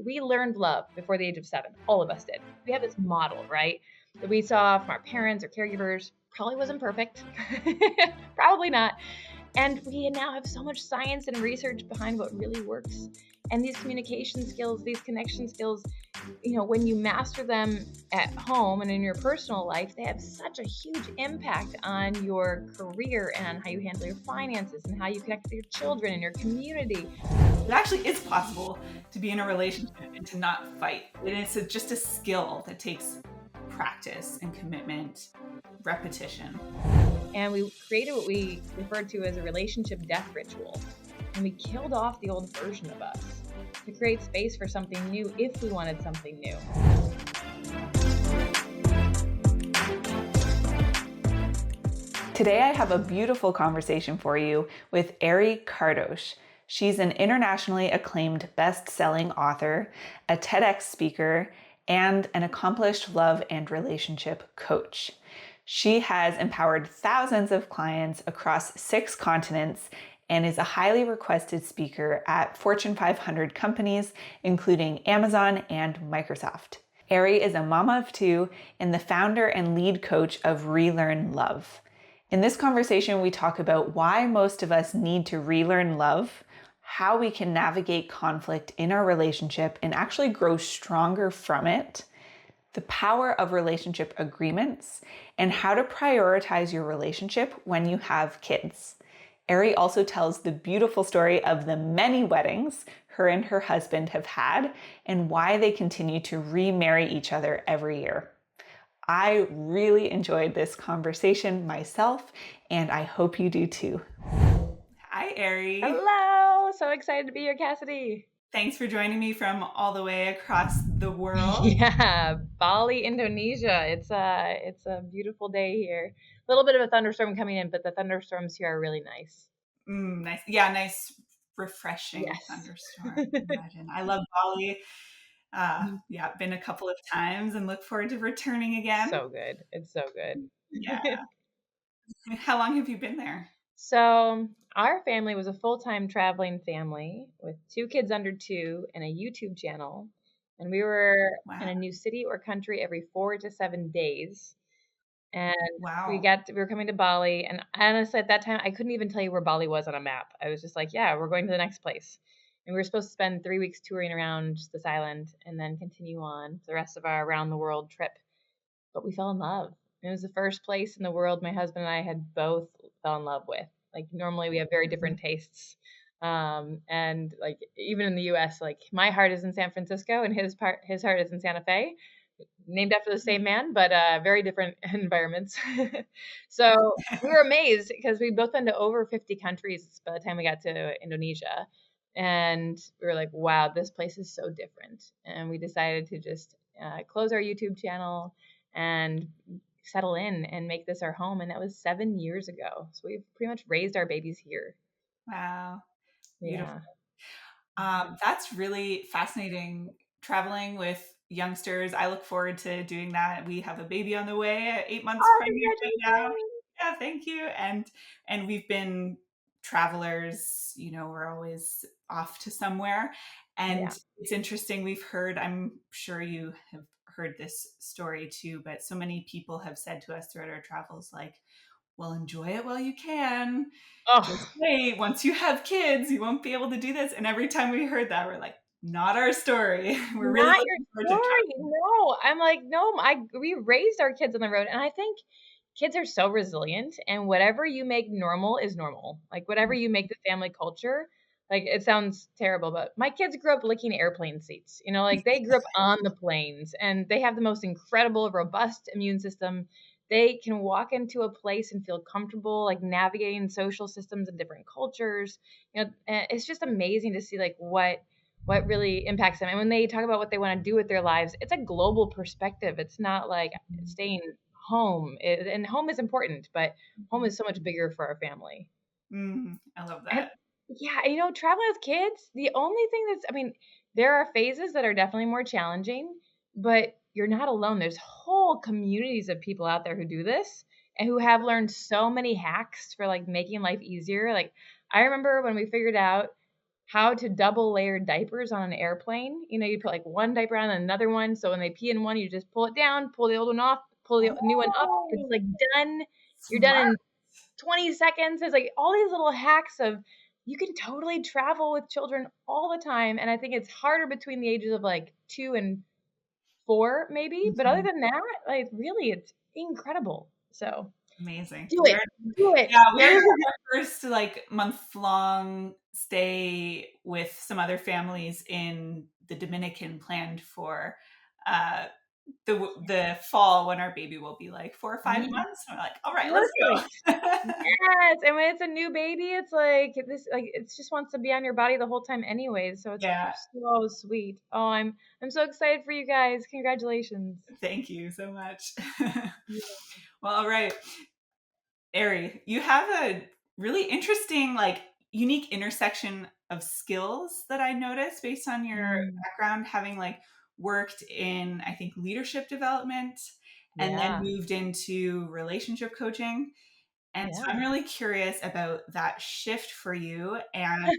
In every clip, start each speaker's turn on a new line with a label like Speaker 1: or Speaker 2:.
Speaker 1: we learned love before the age of 7. All of us did. We have this model, right? That we saw from our parents or caregivers. Probably wasn't perfect. Probably not. And we now have so much science and research behind what really works. And these communication skills, these connection skills, when you master them at home and in your personal life, they have such a huge impact on your career and on how you handle your finances and how you connect with your children and your community.
Speaker 2: It actually is possible to be in a relationship and to not fight. And it's just a skill that takes practice and commitment, repetition.
Speaker 1: And we created what we referred to as a relationship death ritual. And we killed off the old version of us to create space for something new if we wanted something new.
Speaker 2: Today I have a beautiful conversation for you with Eri Kardos. She's an internationally acclaimed best-selling author, a TEDx speaker, and an accomplished love and relationship coach. She has empowered thousands of clients across 6 continents and is a highly requested speaker at Fortune 500 companies, including Amazon and Microsoft. Eri is a mama of 2 and the founder and lead coach of Relearn Love. In this conversation, we talk about why most of us need to relearn love, how we can navigate conflict in our relationship and actually grow stronger from it, the power of relationship agreements, and how to prioritize your relationship when you have kids. Eri also tells the beautiful story of the many weddings her and her husband have had and why they continue to remarry each other every year. I really enjoyed this conversation myself, and I hope you do too. Hi, Eri.
Speaker 1: Hello! So excited to be here, Cassidy.
Speaker 2: Thanks for joining me from all the way across the world.
Speaker 1: Yeah, Bali, Indonesia. It's a beautiful day here. A little bit of a thunderstorm coming in, but the thunderstorms here are really nice.
Speaker 2: Nice. Yeah, nice, refreshing thunderstorm. Imagine. I love Bali. Yeah, been a couple of times and look forward to returning again.
Speaker 1: So good. It's so good.
Speaker 2: Yeah. How long have you been there?
Speaker 1: So our family was a full-time traveling family with 2 kids under 2 and a YouTube channel. And we were in a new city or country every 4 to 7 days. And we were coming to Bali. And honestly, at that time, I couldn't even tell you where Bali was on a map. I was just like, yeah, we're going to the next place. And we were supposed to spend 3 weeks touring around this island and then continue on the rest of our around the world trip. But we fell in love. It was the first place in the world my husband and I had both fell in love with. Like normally we have very different tastes. And like even in the US, like my heart is in San Francisco and his heart is in Santa Fe, named after the same man, but very different environments. So we were amazed because we'd both been to over 50 countries by the time we got to Indonesia. And we were like, wow, this place is so different. And we decided to just close our YouTube channel and settle in and make this our home. And that was 7 years ago. So we've pretty much raised our babies here.
Speaker 2: Wow. Beautiful.
Speaker 1: Yeah.
Speaker 2: That's really fascinating, traveling with youngsters. I look forward to doing that. We have a baby on the way, 8 months pregnant right now. Yeah, thank you. And we've been travelers, we're always off to somewhere. And it's interesting. I'm sure you have heard this story too, but so many people have said to us throughout our travels, like, well, enjoy it while you can. Just wait, once you have kids, you won't be able to do this. And every time we heard that, we're like, not our story. We're really
Speaker 1: not your story. No, I'm like, no, we raised our kids on the road. And I think kids are so resilient, and whatever you make normal is normal. Like whatever you make the family culture, like it sounds terrible, but my kids grew up licking airplane seats. Like they grew up on the planes and they have the most incredible, robust immune system. They can walk into a place and feel comfortable, like navigating social systems and different cultures. And it's just amazing to see like what really impacts them. And when they talk about what they want to do with their lives, it's a global perspective. It's not like staying home. And home is important, but home is so much bigger for our family.
Speaker 2: I love that.
Speaker 1: And, traveling with kids, the only thing there are phases that are definitely more challenging, but you're not alone. There's whole communities of people out there who do this and who have learned so many hacks for like making life easier. Like I remember when we figured out how to double layer diapers on an airplane. You put like one diaper on and another one. So when they pee in one, you just pull it down, pull the old one off, pull the new one up. It's
Speaker 2: Oh,
Speaker 1: like done. You're done
Speaker 2: smart.
Speaker 1: in 20 seconds. There's like all these little hacks of you can totally travel with children all the time. And I think it's harder between the ages of like 2 and 4, maybe. But other than that, like really, it's incredible. So
Speaker 2: Amazing.
Speaker 1: do it. Do it.
Speaker 2: Yeah, we're on our first like month-long stay with some other families in the Dominican, planned for uh the fall, when our baby will be like 4 or 5 months. And we're like, all right, let's
Speaker 1: Perfect.
Speaker 2: go.
Speaker 1: Yes, and when it's a new baby, it's like this, like it just wants to be on your body the whole time, anyways. So it's
Speaker 2: Yeah,
Speaker 1: so sweet. Oh, I'm so excited for you guys. Congratulations.
Speaker 2: thank you so much. Well, all right. Eri, you have a really interesting, like, unique intersection of skills that I noticed based on your
Speaker 1: Mm,
Speaker 2: background, having like worked in, I think, leadership development and then
Speaker 1: yeah,
Speaker 2: moved into relationship coaching. And so
Speaker 1: yeah.
Speaker 2: I'm really curious about that shift for you and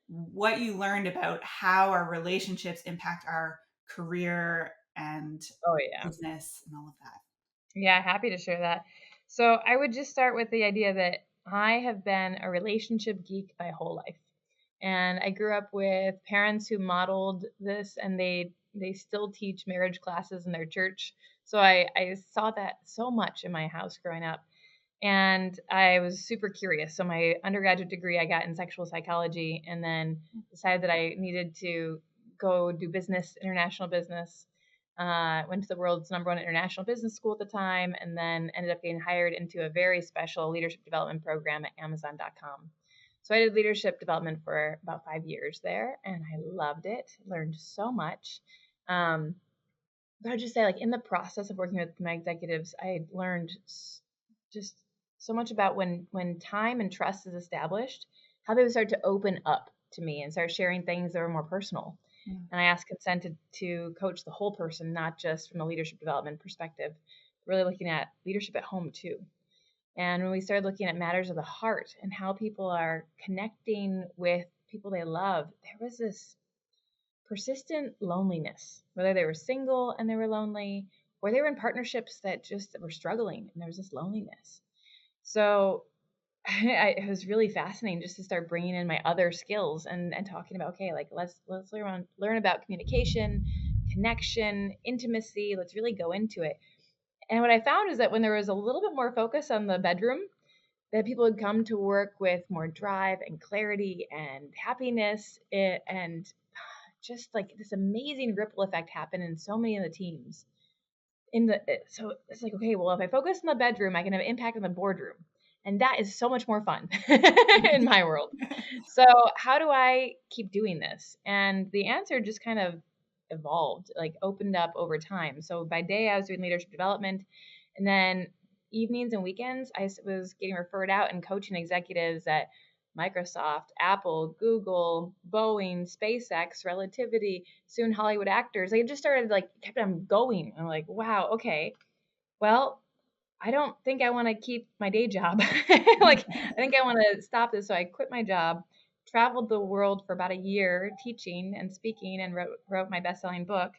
Speaker 2: what you learned about how our relationships impact our career and
Speaker 1: Oh yeah.
Speaker 2: business and all of that.
Speaker 1: Yeah, happy to share that. So I would just start with the idea that I have been a relationship geek my whole life. And I grew up with parents who modeled this, and they still teach marriage classes in their church. So I saw that so much in my house growing up. And I was super curious. So my undergraduate degree I got in sexual psychology, and then decided that I needed to go do business, international business. Went to the world's #1 international business school at the time, and then ended up getting hired into a very special leadership development program at Amazon.com. So I did leadership development for about 5 years there, and I loved it. Learned so much. Um, but I'd just say, like in the process of working with my executives, I learned just so much about when time and trust is established, how they would start to open up to me and start sharing things that were more personal.
Speaker 2: Mm.
Speaker 1: And I asked consent to coach the whole person, not just from a leadership development perspective, really looking at leadership at home too. And when we started looking at matters of the heart and how people are connecting with people they love, there was this persistent loneliness, whether they were single and they were lonely, or they were in partnerships that just were struggling and there was this loneliness. So it was really fascinating just to start bringing in my other skills and talking about, okay, like let's learn about communication, connection, intimacy. Let's really go into it. And what I found is that when there was a little bit more focus on the bedroom, that people would come to work with more drive and clarity and happiness, and just like this amazing ripple effect happened in so many of the teams. So it's like, okay, well, if I focus on the bedroom, I can have impact on the boardroom, and that is so much more fun in my world. So how do I keep doing this? And the answer just kind of evolved, like opened up over time. So by day, I was doing leadership development, and then evenings and weekends, I was getting referred out and coaching executives at Microsoft, Apple, Google, Boeing, SpaceX, Relativity, soon Hollywood actors. They just started like kept on going. I'm like, wow, okay. Well, I don't think I want to keep my day job. Like, I think I want to stop this. So I quit my job, traveled the world for about a year teaching and speaking, and wrote my best-selling book.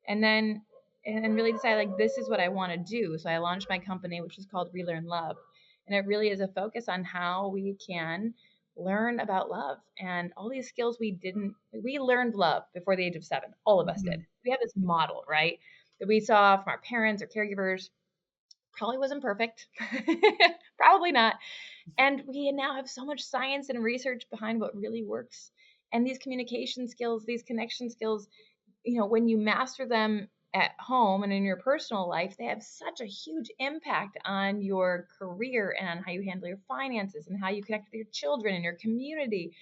Speaker 1: And then and really decided like this is what I want to do. So I launched my company, which is called Relearn Love. And it really is a focus on how we can learn about love and all these skills we learned love before the age of 7. All of us did. We have this model, right? That we saw from our parents or caregivers. Probably wasn't perfect. Probably not. And we now have so much science and research behind what really works. And these communication skills, these connection skills, when you master them at home and in your personal life, they have such a huge impact on your career and on how you handle your finances and how you connect with your children and your community.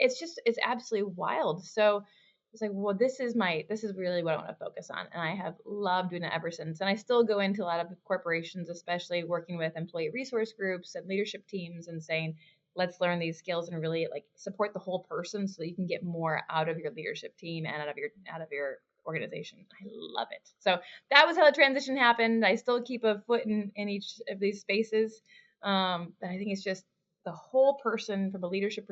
Speaker 1: It's absolutely wild. So it's like, well, this is really what I want to focus on. And I have loved doing it ever since. And I still go into a lot of corporations, especially working with employee resource groups and leadership teams and saying, let's learn these skills and really like support the whole person so that you can get more out of your leadership team and out of your organization. I love it. So that was how the transition happened. I still keep a foot in each of these spaces. But I think it's just the whole person from a leadership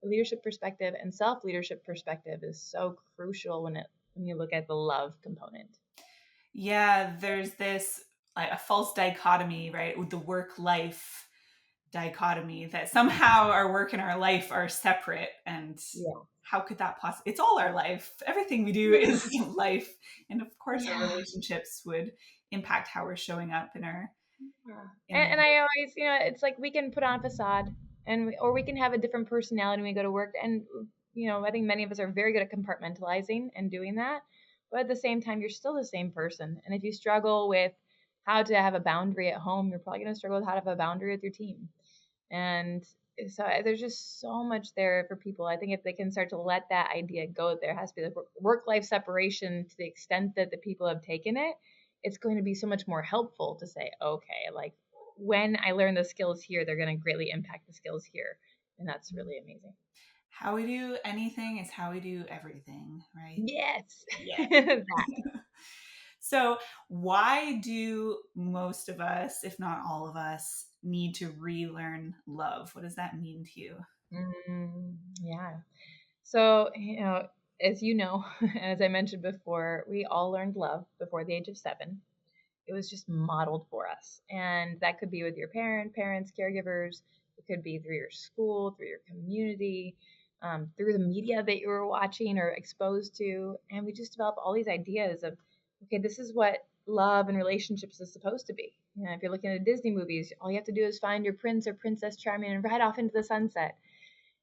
Speaker 1: leadership perspective and self-leadership perspective is so crucial when you look at the love component.
Speaker 2: Yeah, there's this like a false dichotomy, right, with the work-life dichotomy that somehow our work and our life are separate. And
Speaker 1: Yeah.
Speaker 2: how could that possibly? It's all our life. Everything we do
Speaker 1: Yeah.
Speaker 2: is life. And of course, our
Speaker 1: Yeah.
Speaker 2: relationships would impact how we're showing up in our
Speaker 1: Yeah.
Speaker 2: in
Speaker 1: And I always, it's like we can put on a facade or we can have a different personality when we go to work. And, I think many of us are very good at compartmentalizing and doing that. But at the same time, you're still the same person. And if you struggle with how to have a boundary at home, you're probably going to struggle with how to have a boundary with your team. And so there's just so much there for people. I think if they can start to let that idea go, there has to be the work-life separation to the extent that the people have taken it. It's going to be so much more helpful to say, okay, like when I learn the skills here, they're going to greatly impact the skills here. And that's really amazing.
Speaker 2: how we do anything is how we do everything, right?
Speaker 1: Yes.
Speaker 2: Yeah.
Speaker 1: That.
Speaker 2: So, why do most of us, if not all of us, need to relearn love? What does that mean to you?
Speaker 1: Yeah. So, as you know, as I mentioned before, we all learned love before the age of 7. It was just modeled for us. And that could be with your parents, caregivers. It could be through your school, through your community, through the media that you were watching or exposed to. And we just develop all these ideas of, okay, this is what love and relationships is supposed to be. If you're looking at Disney movies, all you have to do is find your prince or princess charming and ride off into the sunset.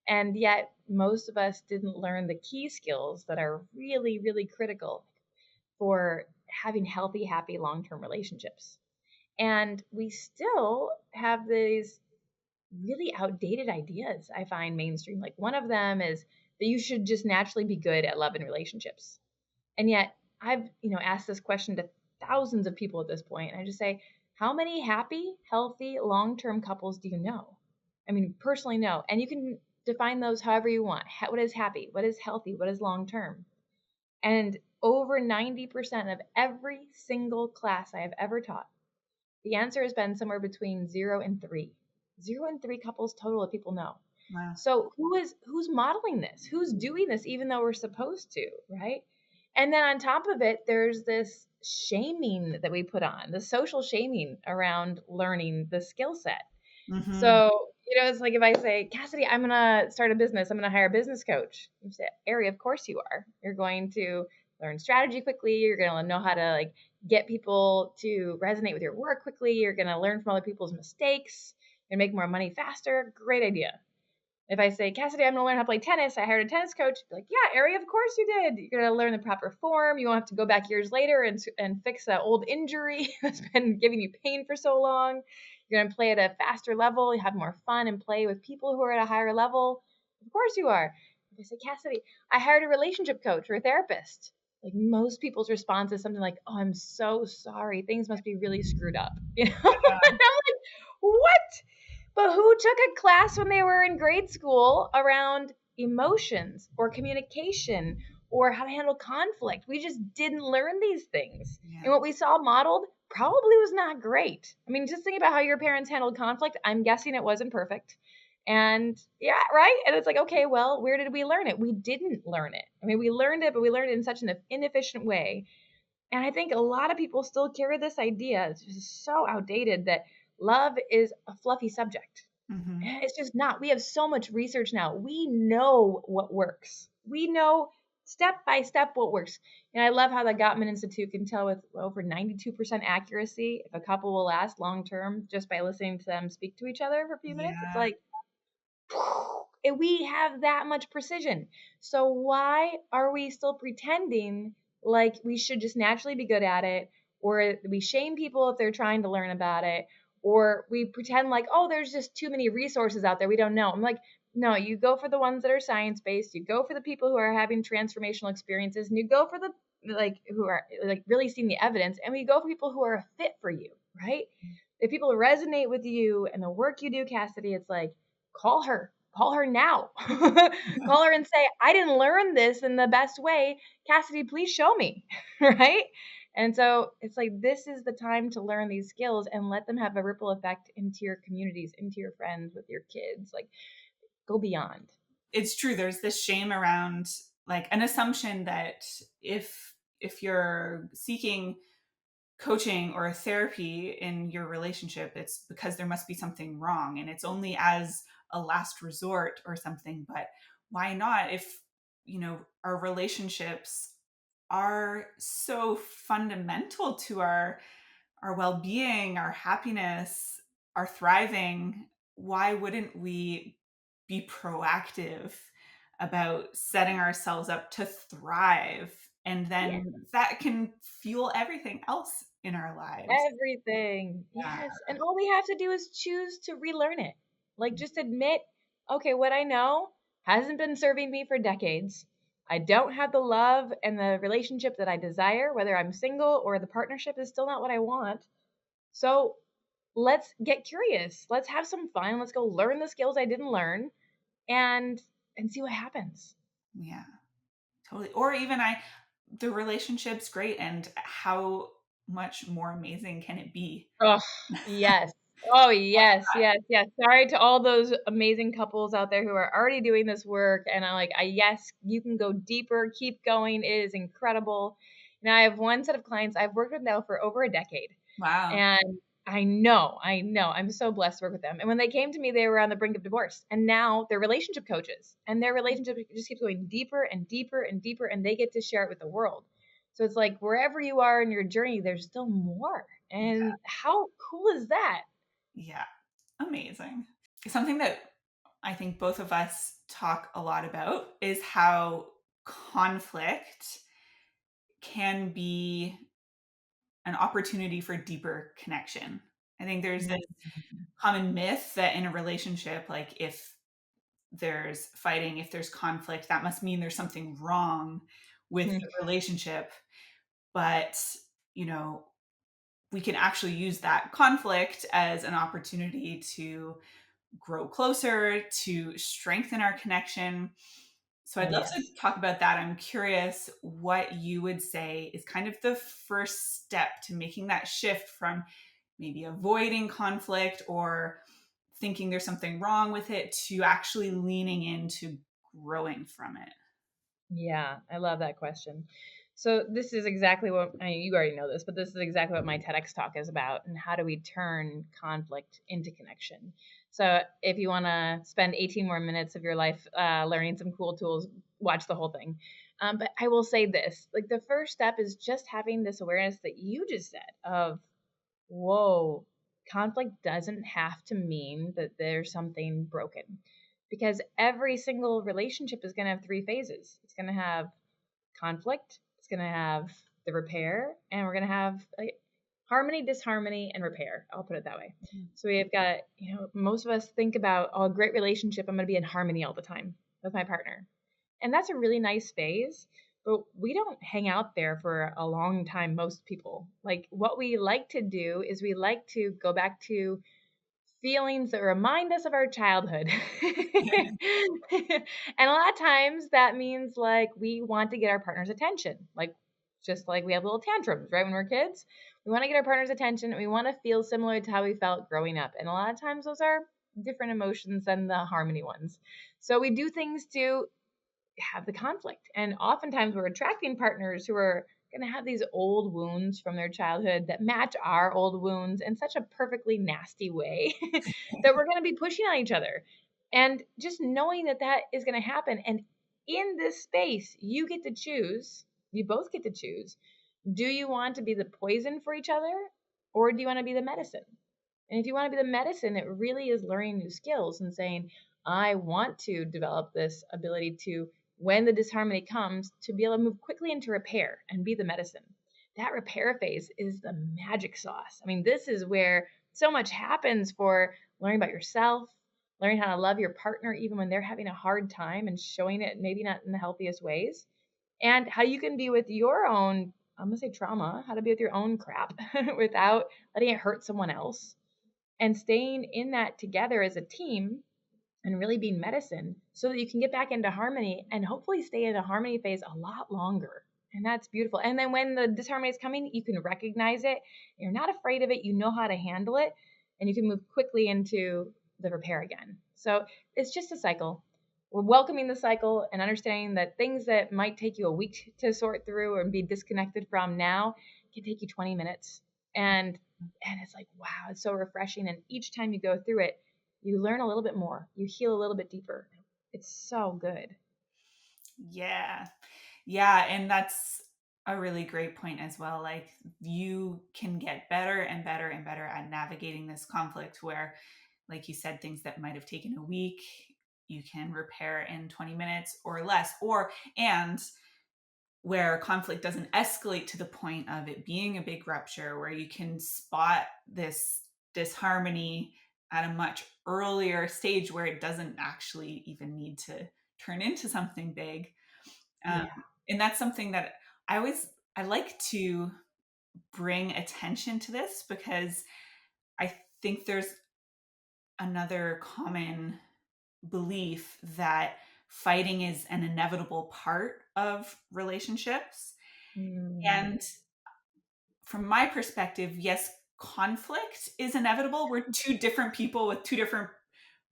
Speaker 1: And yet, most of us didn't learn the key skills that are really, really critical for having healthy, happy, long term relationships. And we still have these really outdated ideas, I find mainstream. Like one of them is that you should just naturally be good at love and relationships. And yet, I've, asked this question to thousands of people at this point, and I just say, how many happy, healthy, long term couples do you know? I mean, personally, know. And you can define those however you want. What is happy? What is healthy? What is long term? And over 90% of every single class I have ever taught, the answer has been somewhere between 0 and 3. 0 and 3 couples total that people know.
Speaker 2: Wow.
Speaker 1: So who's modeling this? Who's doing this even though we're supposed to, right? And then on top of it, there's this shaming that we put on, the social shaming around learning the skill set.
Speaker 2: Mm-hmm.
Speaker 1: So, it's like if I say, Cassidy, I'm going to start a business, I'm going to hire a business coach. You say, Eri, of course you are. You're going to learn strategy quickly. You're going to know how to get people to resonate with your work quickly. You're going to learn from other people's mistakes and make more money faster. Great idea. If I say, Cassidy, I'm going to learn how to play tennis, I hired a tennis coach. Be like, yeah, Eri, of course you did. You're going to learn the proper form. You won't have to go back years later and fix that old injury that's been giving you pain for so long. You're going to play at a faster level. You have more fun and play with people who are at a higher level. Of course you are. If I say, Cassidy, I hired a relationship coach or a therapist. Like most people's response is something like, oh, I'm so sorry. Things must be really screwed up. And I'm like, what? But who took a class when they were in grade school around emotions or communication or how to handle conflict? We just didn't learn these things. Yeah. And what we saw modeled probably was not great. I mean, just think about how your parents handled conflict. I'm guessing it wasn't perfect. And yeah, right? And it's like, okay, well, where did we learn it? We didn't learn it. I mean, we learned it, but we learned it in such an inefficient way. And I think a lot of people still carry this idea. It's just so outdated that love is a fluffy subject. Mm-hmm. It's just not. We have so much research now. We know what works. We know step by step what works. And I love how the Gottman Institute can tell with over 92% accuracy if a couple will last long term just by listening to them speak to each other for a few minutes. It's like, we have that much precision. So why are we still pretending like we should just naturally be good at it, or we shame people if they're trying to learn about it, or we pretend like, oh, there's just too many resources out there, we don't know. I'm like, no, you go for the ones that are science-based, you go for the people who are having transformational experiences, and you go for the who are really seeing the evidence, and we go for people who are a fit for you, right? If people resonate with you and the work you do, Cassidy, it's like, call her now. Call her and say, I didn't learn this in the best way. Cassidy, please show me. Right? And so it's like, this is the time to learn these skills and let them have a ripple effect into your communities, into your friends, with your kids. Like, go beyond.
Speaker 2: it's true. There's this shame around like an assumption that if you're seeking coaching or therapy in your relationship, it's because there must be something wrong and it's only as a last resort or something. But why not? If, our relationships are so fundamental to our well-being, our happiness, our thriving, why wouldn't we be proactive about setting ourselves up to thrive? And
Speaker 1: Yeah.
Speaker 2: then that can fuel everything else in our lives.
Speaker 1: Everything.
Speaker 2: Yeah.
Speaker 1: Yes. And all we have to do is choose to relearn it. Like just admit, okay, what I know hasn't been serving me for decades. I don't have the love and the relationship that I desire, whether I'm single or the partnership is still not what I want. So let's get curious. Let's have some fun. Let's go learn the skills I didn't learn and see what happens.
Speaker 2: Yeah, totally. Or even the relationship's great, and how much more amazing can it be?
Speaker 1: Oh, yes. Oh, yes, yes, yes. Sorry to all those amazing couples out there who are already doing this work. And yes, you can go deeper, keep going. It is incredible. Now, I have one set of clients I've worked with now for over a decade.
Speaker 2: Wow.
Speaker 1: And I know. I'm so blessed to work with them. And when they came to me, they were on the brink of divorce. And now they're relationship coaches. And their relationship just keeps going deeper and deeper and deeper. And they get to share it with the world. So it's like wherever you are in your journey, there's still more. And how cool is that?
Speaker 2: Yeah, amazing. Something that I think both of us talk a lot about is how conflict can be an opportunity for deeper connection. I think there's this common myth that in a relationship, like if there's fighting, if there's conflict, that must mean there's something wrong with the relationship. But, we can actually use that conflict as an opportunity to grow closer, to strengthen our connection. So I'd love to talk about that. I'm curious what you would say is kind of the first step to making that shift from maybe avoiding conflict or thinking there's something wrong with it to actually leaning into growing from it.
Speaker 1: Yeah, I love that question. So this is exactly what you already know this, but this is exactly what my TEDx talk is about, and how do we turn conflict into connection. So if you want to spend 18 more minutes of your life learning some cool tools, watch the whole thing. But I will say this: like the first step is just having this awareness that you just said of, whoa, conflict doesn't have to mean that there's something broken, because every single relationship is going to have three phases. It's going to have conflict, it's going to have the repair, and we're going to have harmony, disharmony, and repair. I'll put it that way. So we have got, most of us think about, a great relationship, I'm going to be in harmony all the time with my partner. And that's a really nice phase, but we don't hang out there for a long time, most people. Like what we like to do is we like to go back to feelings that remind us of our childhood. And a lot of times that means like we want to get our partner's attention. Like just like we have little tantrums, right? When we're kids, we want to get our partner's attention and we want to feel similar to how we felt growing up. And a lot of times those are different emotions than the harmony ones. So we do things to have the conflict. And oftentimes we're attracting partners who are going to have these old wounds from their childhood that match our old wounds in such a perfectly nasty way that we're going to be pushing on each other. And just knowing that that is going to happen. And in this space, you get to choose, you both get to choose. Do you want to be the poison for each other, or do you want to be the medicine? And if you want to be the medicine, it really is learning new skills and saying, I want to develop this ability to, when the disharmony comes, to be able to move quickly into repair and be the medicine. That repair phase is the magic sauce. I mean, this is where so much happens for learning about yourself, learning how to love your partner even when they're having a hard time and showing it maybe not in the healthiest ways, and how you can be with your own, I'm going to say trauma, how to be with your own crap without letting it hurt someone else, and staying in that together as a team and really being medicine so that you can get back into harmony and hopefully stay in a harmony phase a lot longer. And that's beautiful. And then when the disharmony is coming, you can recognize it. You're not afraid of it. You know how to handle it, and you can move quickly into the repair again. So it's just a cycle. we're welcoming the cycle and understanding that things that might take you a week to sort through and be disconnected from now can take you 20 minutes. And it's like, wow, it's so refreshing. And each time you go through it, you learn a little bit more. You heal a little bit deeper. It's so good.
Speaker 2: Yeah. Yeah. And that's a really great point as well. Like, you can get better and better and better at navigating this conflict where, like you said, things that might have taken a week, you can repair in 20 minutes or less, and where conflict doesn't escalate to the point of it being a big rupture, where you can spot this disharmony at a much earlier stage where it doesn't actually even need to turn into something big. Um,
Speaker 1: Yeah.
Speaker 2: and that's something that I like to bring attention to this, because I think there's another common belief that fighting is an inevitable part of relationships.
Speaker 1: Mm.
Speaker 2: And from my perspective, yes, conflict is inevitable. We're two different people with two different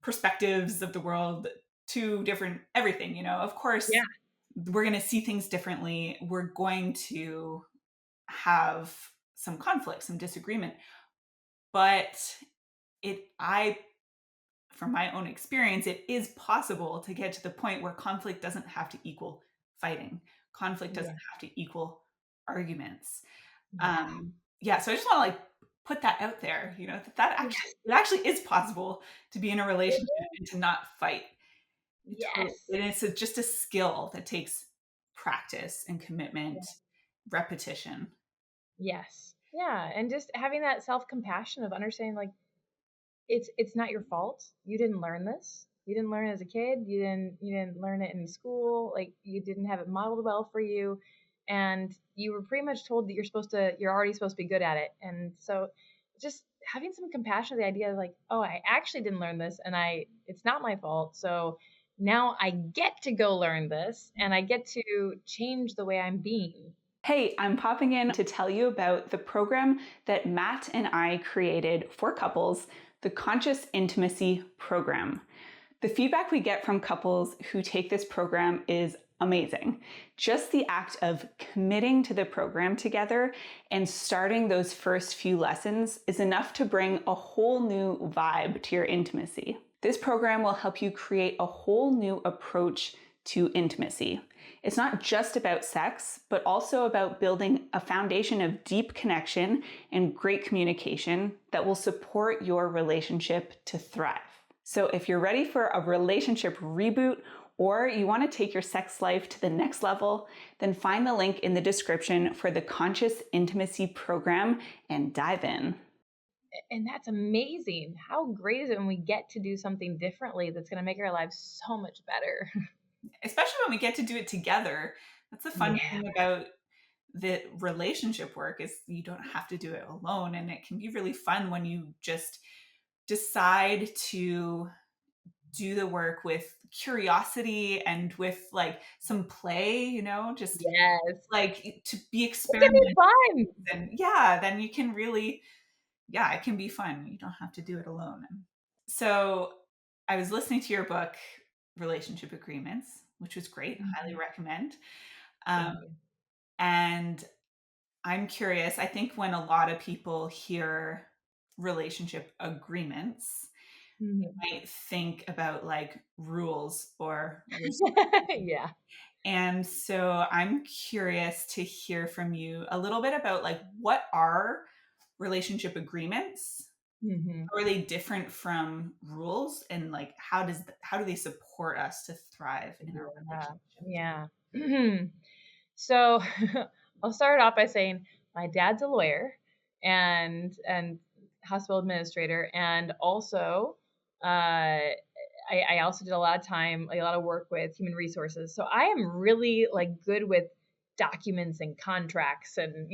Speaker 2: perspectives of the world, two different everything, Of course,
Speaker 1: Yeah.
Speaker 2: we're going to see things differently. We're going to have some conflict, some disagreement. But I from my own experience, it is possible to get to the point where conflict doesn't have to equal fighting. Conflict doesn't
Speaker 1: Yeah.
Speaker 2: have to equal arguments.
Speaker 1: Yeah.
Speaker 2: Yeah, so I just want to like put that out there, that actually
Speaker 1: Yes.
Speaker 2: it actually is possible to be in a relationship and to not fight.
Speaker 1: Yes.
Speaker 2: And it's just a skill that takes practice and commitment, repetition.
Speaker 1: Yes. Yeah. And just having that self-compassion of understanding, like, it's not your fault. You didn't learn this. You didn't learn it as a kid. You didn't learn it in school. Like, you didn't have it modeled well for you. And you were pretty much told that you're already supposed to be good at it. And so just having some compassion of the idea of, like, oh, I actually didn't learn this, and it's not my fault. So now I get to go learn this, and I get to change the way I'm being.
Speaker 2: Hey, I'm popping in to tell you about the program that Matt and I created for couples, the Conscious Intimacy Program. The feedback we get from couples who take this program is amazing. Just the act of committing to the program together and starting those first few lessons is enough to bring a whole new vibe to your intimacy. This program will help you create a whole new approach to intimacy. It's not just about sex, but also about building a foundation of deep connection and great communication that will support your relationship to thrive. So if you're ready for a relationship reboot, or you want to take your sex life to the next level, then find the link in the description for the Conscious Intimacy Program and dive in.
Speaker 1: And that's amazing. How great is it when we get to do something differently that's going to make our lives so much better?
Speaker 2: Especially when we get to do it together. That's the fun
Speaker 1: Yeah.
Speaker 2: thing about the relationship work, is you don't have to do it alone. And it can be really fun when you just decide to do the work with curiosity and with like some play, just
Speaker 1: Yes.
Speaker 2: like to be
Speaker 1: It's going to be
Speaker 2: experimental.
Speaker 1: fun.
Speaker 2: And then you can really, it can be fun. You don't have to do it alone. So I was listening to your book, Relationship Agreements, which was great. Highly
Speaker 1: Mhm.
Speaker 2: recommend.
Speaker 1: Thank you.
Speaker 2: And I'm curious, I think when a lot of people hear relationship agreements,
Speaker 1: Mhm.
Speaker 2: might think about like rules or
Speaker 1: Yeah.
Speaker 2: and so I'm curious to hear from you a little bit about like, what are relationship agreements?
Speaker 1: Mhm.
Speaker 2: How are they different from rules, and like how do they support us to thrive in our relationship?
Speaker 1: Yeah. Yeah. So I'll start off by saying my dad's a lawyer and hospital administrator, and also I also did a lot of time, like a lot of work with human resources. So I am really like good with documents and contracts, and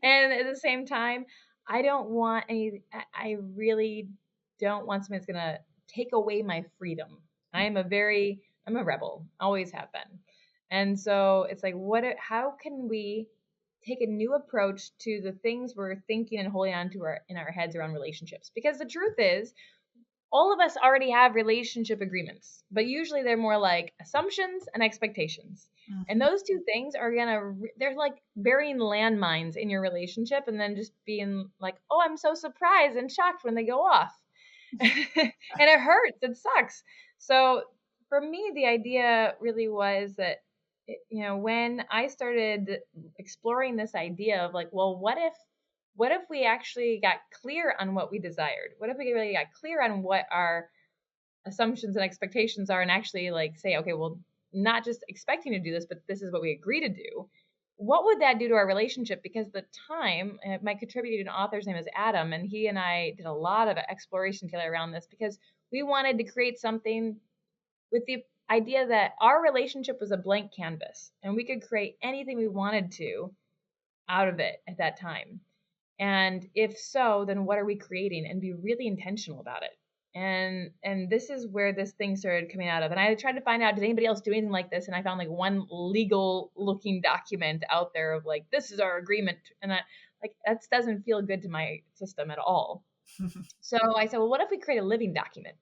Speaker 1: and at the same time, I don't want any. I really don't want something that's gonna take away my freedom. I'm a rebel, always have been. And so it's like, how can we take a new approach to the things we're thinking and holding on to in our heads around relationships? Because the truth is, all of us already have relationship agreements, but usually they're more like assumptions and expectations. And
Speaker 2: Mm-hmm.
Speaker 1: those two things are they're like burying landmines in your relationship and then just being like, oh, I'm so surprised and shocked when they go off. And it hurts, it sucks. So for me, the idea really was that, when I started exploring this idea of like, well, what if we actually got clear on what we desired? What if we really got clear on what our assumptions and expectations are and actually like say, okay, well, not just expecting to do this, but this is what we agree to do. What would that do to our relationship? Because the time, my contributing author's name is Adam, and he and I did a lot of exploration together around this because we wanted to create something with the idea that our relationship was a blank canvas and we could create anything we wanted to out of it at that time. And if so, then what are we creating? And be really intentional about it. And this is where this thing started coming out of. And I tried to find out, did anybody else do anything like this? And I found like one legal looking document out there of like, this is our agreement. And I like that doesn't feel good to my system at all. So I said, well, what if we create a living document?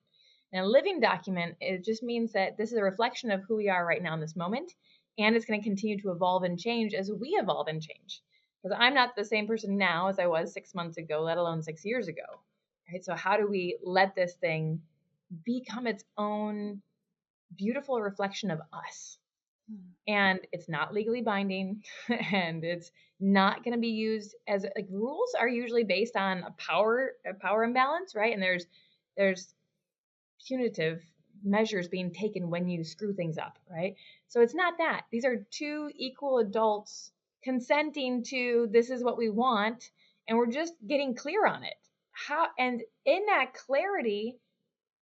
Speaker 1: And a living document, it just means that this is a reflection of who we are right now in this moment. And it's going to continue to evolve and change as we evolve and change. Because I'm not the same person now as I was 6 months ago, let alone 6 years ago. Right? So how do we let this thing become its own beautiful reflection of us? And it's not legally binding and it's not going to be used as like rules are usually based on a power imbalance, right? And there's punitive measures being taken when you screw things up, right? So it's not that. These are two equal adults consenting to this is what we want, and we're just getting clear on it. How and in that clarity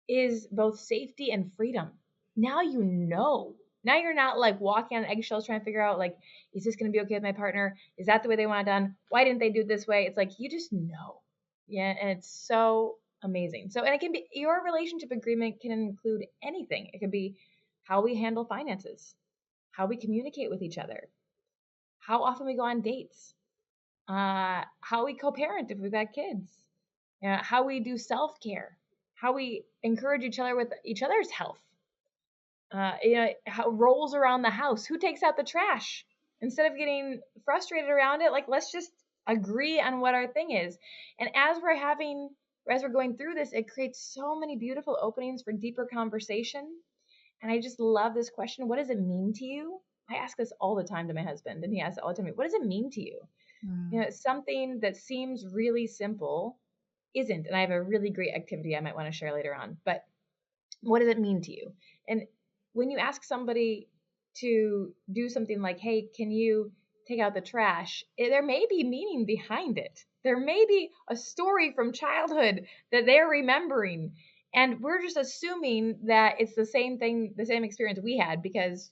Speaker 1: is both safety and freedom. Now you know. Now you're not like walking on eggshells trying to figure out like, is this going to be okay with my partner? Is that the way they want it done? Why didn't they do it this way? It's like you just know. Yeah, and it's so amazing. So, and it can be your relationship agreement can include anything. It could be how we handle finances, how we communicate with each other, how often we go on dates, how we co-parent if we've got kids, how we do self-care, how we encourage each other with each other's health, how roles around the house, who takes out the trash. Instead of getting frustrated around it, like let's just agree on what our thing is. And as we're going through this, it creates so many beautiful openings for deeper conversation. And I just love this question. What does it mean to you? I ask this all the time to my husband, and he asks all the time, what does it mean to you? Something that seems really simple isn't. And I have a really great activity I might want to share later on. But what does it mean to you? And when you ask somebody to do something like, hey, can you take out the trash? There may be meaning behind it. There may be a story from childhood that they're remembering. And we're just assuming that it's the same thing, the same experience we had because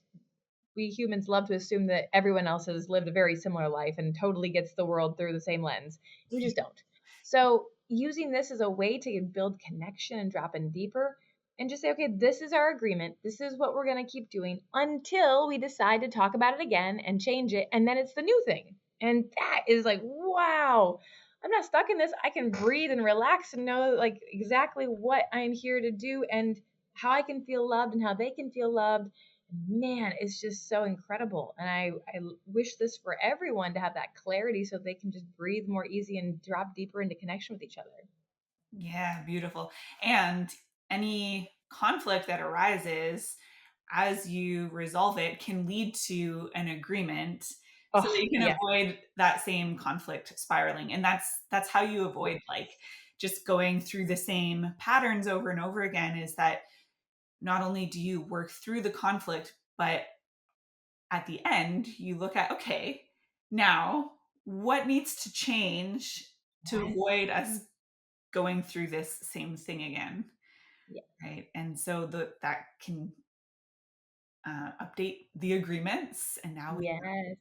Speaker 1: we humans love to assume that everyone else has lived a very similar life and totally gets the world through the same lens. We just don't. So using this as a way to build connection and drop in deeper and just say, okay, this is our agreement. This is what we're going to keep doing until we decide to talk about it again and change it. And then it's the new thing. And that is like, wow, I'm not stuck in this. I can breathe and relax and know like exactly what I'm here to do and how I can feel loved and how they can feel loved. Man, it's just so incredible. And I wish this for everyone to have that clarity so they can just breathe more easy and drop deeper into connection with each other.
Speaker 2: Yeah, beautiful. And any conflict that arises as you resolve it can lead to an agreement so that
Speaker 1: Oh,
Speaker 2: you can
Speaker 1: yeah.
Speaker 2: avoid that same conflict spiraling. And that's how you avoid like just going through the same patterns over and over again, is that not only do you work through the conflict, but at the end you look at, okay, now what needs to change to
Speaker 1: Yes.
Speaker 2: avoid us going through this same thing again,
Speaker 1: Yeah.
Speaker 2: right? And so that can update the agreements, and now we know
Speaker 1: Yes.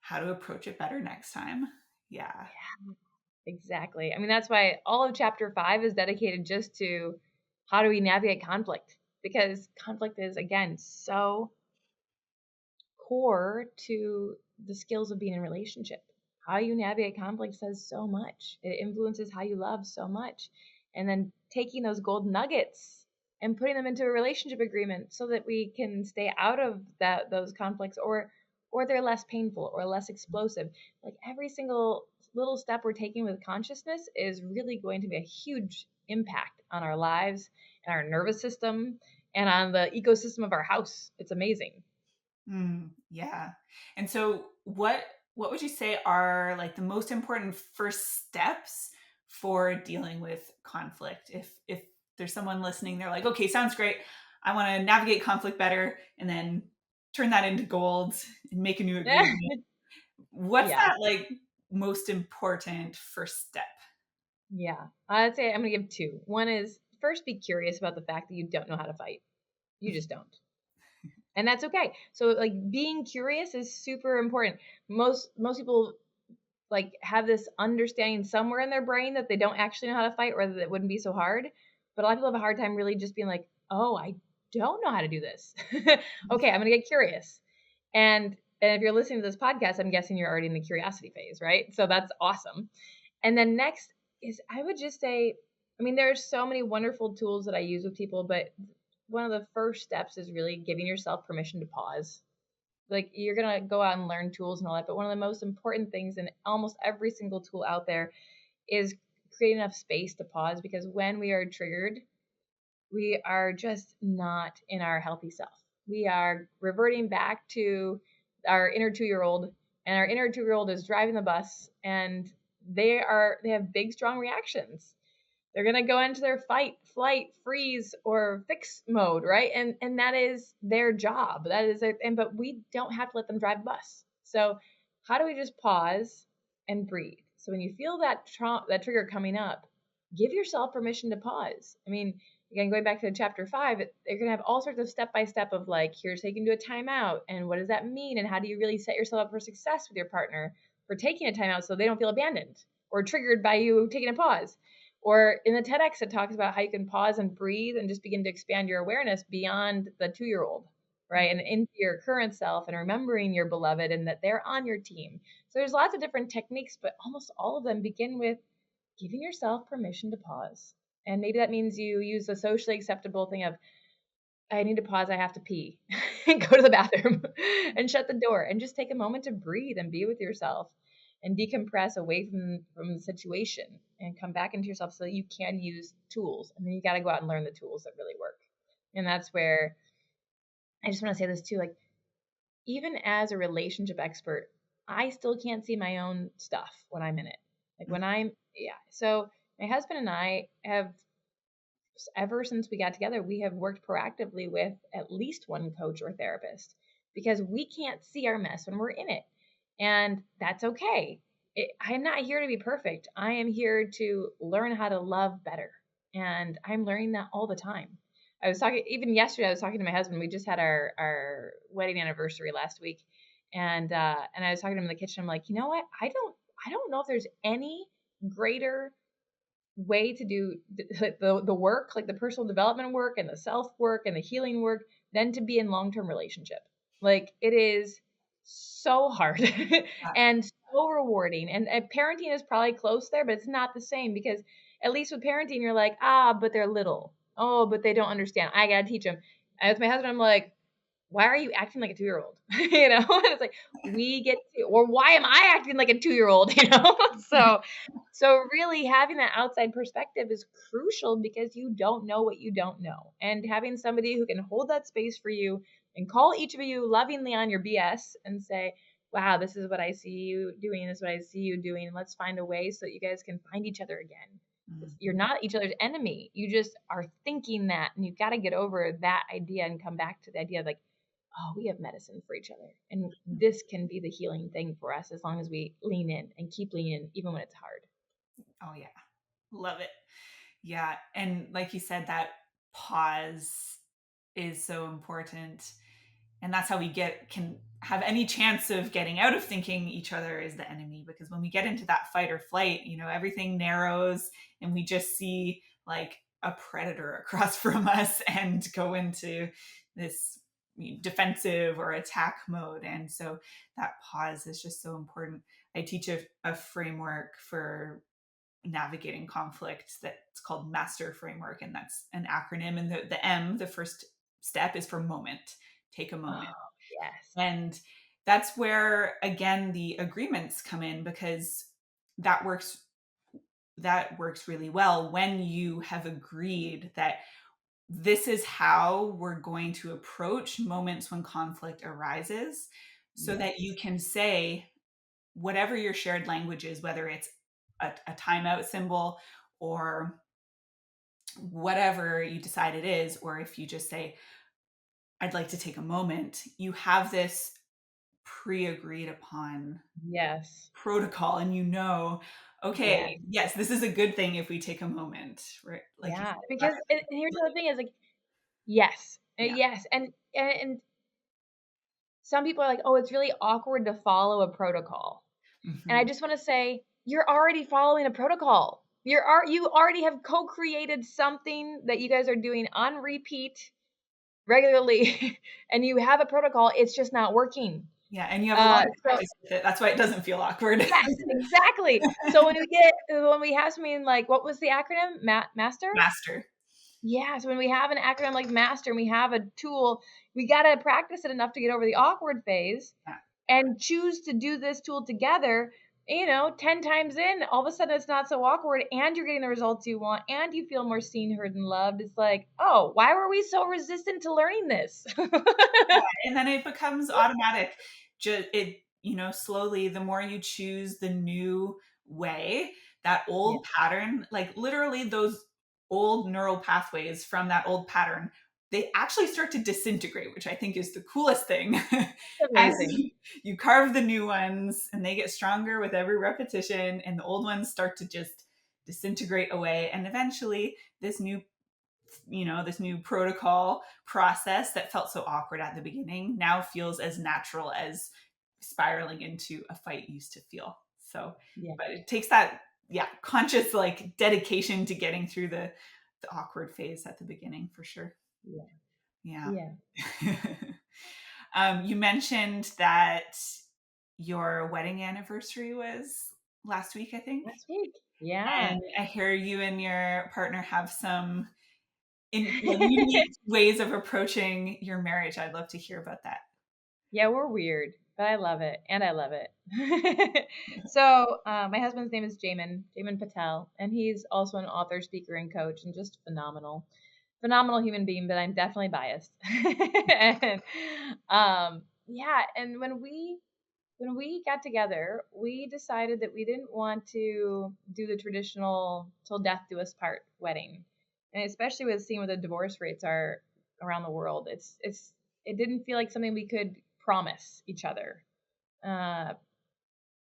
Speaker 2: how to approach it better next time. Yeah.
Speaker 1: Yeah. Exactly. I mean, that's why all of chapter 5 is dedicated just to how do we navigate conflict? Because conflict is, again, so core to the skills of being in a relationship. How you navigate conflict says so much. It influences how you love so much. And then taking those gold nuggets and putting them into a relationship agreement so that we can stay out of those conflicts, or they're less painful or less explosive. Like every single little step we're taking with consciousness is really going to be a huge impact on our lives and our nervous system and on the ecosystem of our house. It's amazing.
Speaker 2: Yeah. And so what would you say are like the most important first steps for dealing with conflict? If there's someone listening, they're like, okay, sounds great. I want to navigate conflict better and then turn that into gold and make a new agreement. What's
Speaker 1: Yeah.
Speaker 2: that like most important first step?
Speaker 1: Yeah. I'd say I'm going to give two. One is, first, be curious about the fact that you don't know how to fight. You just don't. And that's okay. So like being curious is super important. Most people like have this understanding somewhere in their brain that they don't actually know how to fight, or that it wouldn't be so hard. But a lot of people have a hard time really just being like, oh, I don't know how to do this. Okay, I'm gonna get curious. And if you're listening to this podcast, I'm guessing you're already in the curiosity phase, right? So that's awesome. And then next is, I would just say, I mean, there's so many wonderful tools that I use with people, but one of the first steps is really giving yourself permission to pause. Like, you're going to go out and learn tools and all that, but one of the most important things in almost every single tool out there is create enough space to pause, because when we are triggered, we are just not in our healthy self. We are reverting back to our inner 2-year-old, and our inner 2-year-old is driving the bus, and they have big, strong reactions. They're going to go into their fight, flight, freeze, or fix mode, right? And that is their job. That is their, and but we don't have to let them drive the bus. So how do we just pause and breathe? So when you feel that that trigger coming up, give yourself permission to pause. I mean, again, going back to chapter 5, they're going to have all sorts of step-by-step of like, here's how you can do a timeout, and what does that mean, and how do you really set yourself up for success with your partner for taking a timeout so they don't feel abandoned or triggered by you taking a pause. Or in the TEDx, it talks about how you can pause and breathe and just begin to expand your awareness beyond the 2-year-old, right? And into your current self, and remembering your beloved and that they're on your team. So there's lots of different techniques, but almost all of them begin with giving yourself permission to pause. And maybe that means you use the socially acceptable thing of, I need to pause, I have to pee, and go to the bathroom and shut the door and just take a moment to breathe and be with yourself and decompress away from the situation and come back into yourself so that you can use tools. And then you got to go out and learn the tools that really work. And that's where I just want to say this too, like, even as a relationship expert, I still can't see my own stuff when I'm in it. Like when so my husband and I have, ever since we got together, we have worked proactively with at least one coach or therapist, because we can't see our mess when we're in it. And that's okay. I'm not here to be perfect. I am here to learn how to love better. And I'm learning that all the time. I was talking, even yesterday, I was talking to my husband. We just had our wedding anniversary last week. And I was talking to him in the kitchen. I'm like, you know what? I don't know if there's any greater way to do the work, like the personal development work and the self work and the healing work, than to be in long-term relationship. Like, it is so hard and so rewarding. And parenting is probably close there, but it's not the same, because at least with parenting, you're like, but they're little. Oh, but they don't understand. I got to teach them. And with my husband, I'm like, why are you acting like a 2-year-old? You know, and it's like, we get to, or why am I acting like a 2-year-old? You know, so really having that outside perspective is crucial, because you don't know what you don't know. And having somebody who can hold that space for you and call each of you lovingly on your BS and say, wow, this is what I see you doing. This is what I see you doing. Let's find a way so that you guys can find each other again. You're not each other's enemy. You just are thinking that, and you've got to get over that idea and come back to the idea of like, oh, we have medicine for each other. And this can be the healing thing for us as long as we lean in and keep leaning in, even when it's hard.
Speaker 2: Oh, yeah. Love it. Yeah. And like you said, that pause is so important. And that's how we can have any chance of getting out of thinking each other is the enemy. Because when we get into that fight or flight, everything narrows and we just see like a predator across from us and go into this defensive or attack mode. And so that pause is just so important. I teach a framework for navigating conflict that's called MASTER framework. And that's an acronym. And the M, the first step, is for moment. Take a moment.
Speaker 1: Oh, yes.
Speaker 2: And that's where, again, the agreements come in, because that works really well when you have agreed that this is how we're going to approach moments when conflict arises, so that you can say whatever your shared language is, whether it's a timeout symbol or whatever you decide it is, or if you just say, I'd like to take a moment, you have this pre-agreed upon
Speaker 1: Yes.
Speaker 2: protocol, and okay, yes, this is a good thing if we take a moment, right? Like,
Speaker 1: yeah, because and here's the other thing is like, yes, yes, and some people are like, oh, it's really awkward to follow a protocol, and I just want to say, you're already following a protocol. You already have co-created something that you guys are doing on repeat regularly, and you have a protocol. It's just not working.
Speaker 2: Yeah, and you have a lot of practice with it. That's why it doesn't feel awkward.
Speaker 1: Yes, exactly. So when we have something like, what was the acronym? Master?
Speaker 2: Master.
Speaker 1: Yeah, so when we have an acronym like Master and we have a tool, we got to practice it enough to get over the awkward phase and choose to do this tool together. 10 times in, all of a sudden it's not so awkward and you're getting the results you want and you feel more seen, heard, and loved. It's like, oh, why were we so resistant to learning this?
Speaker 2: And then it becomes automatic. Slowly, the more you choose the new way, that old pattern, like literally those old neural pathways from that old pattern, they actually start to disintegrate, which I think is the coolest thing. As you carve the new ones and they get stronger with every repetition, and the old ones start to just disintegrate away. And eventually this new protocol process that felt so awkward at the beginning now feels as natural as spiraling into a fight used to feel. So, but it takes that, conscious like dedication to getting through the awkward phase at the beginning, for sure. Yeah. You mentioned that your wedding anniversary was last week, I think.
Speaker 1: Last week. Yeah.
Speaker 2: And I hear you and your partner have some unique ways of approaching your marriage. I'd love to hear about that.
Speaker 1: Yeah, we're weird, but I love it, and I love it. So my husband's name is Jamin Patel, and he's also an author, speaker, and coach, and just phenomenal human being. But I'm definitely biased. And and when we got together, we decided that we didn't want to do the traditional "till death do us part" wedding. And especially with seeing what the divorce rates are around the world, it didn't feel like something we could promise each other,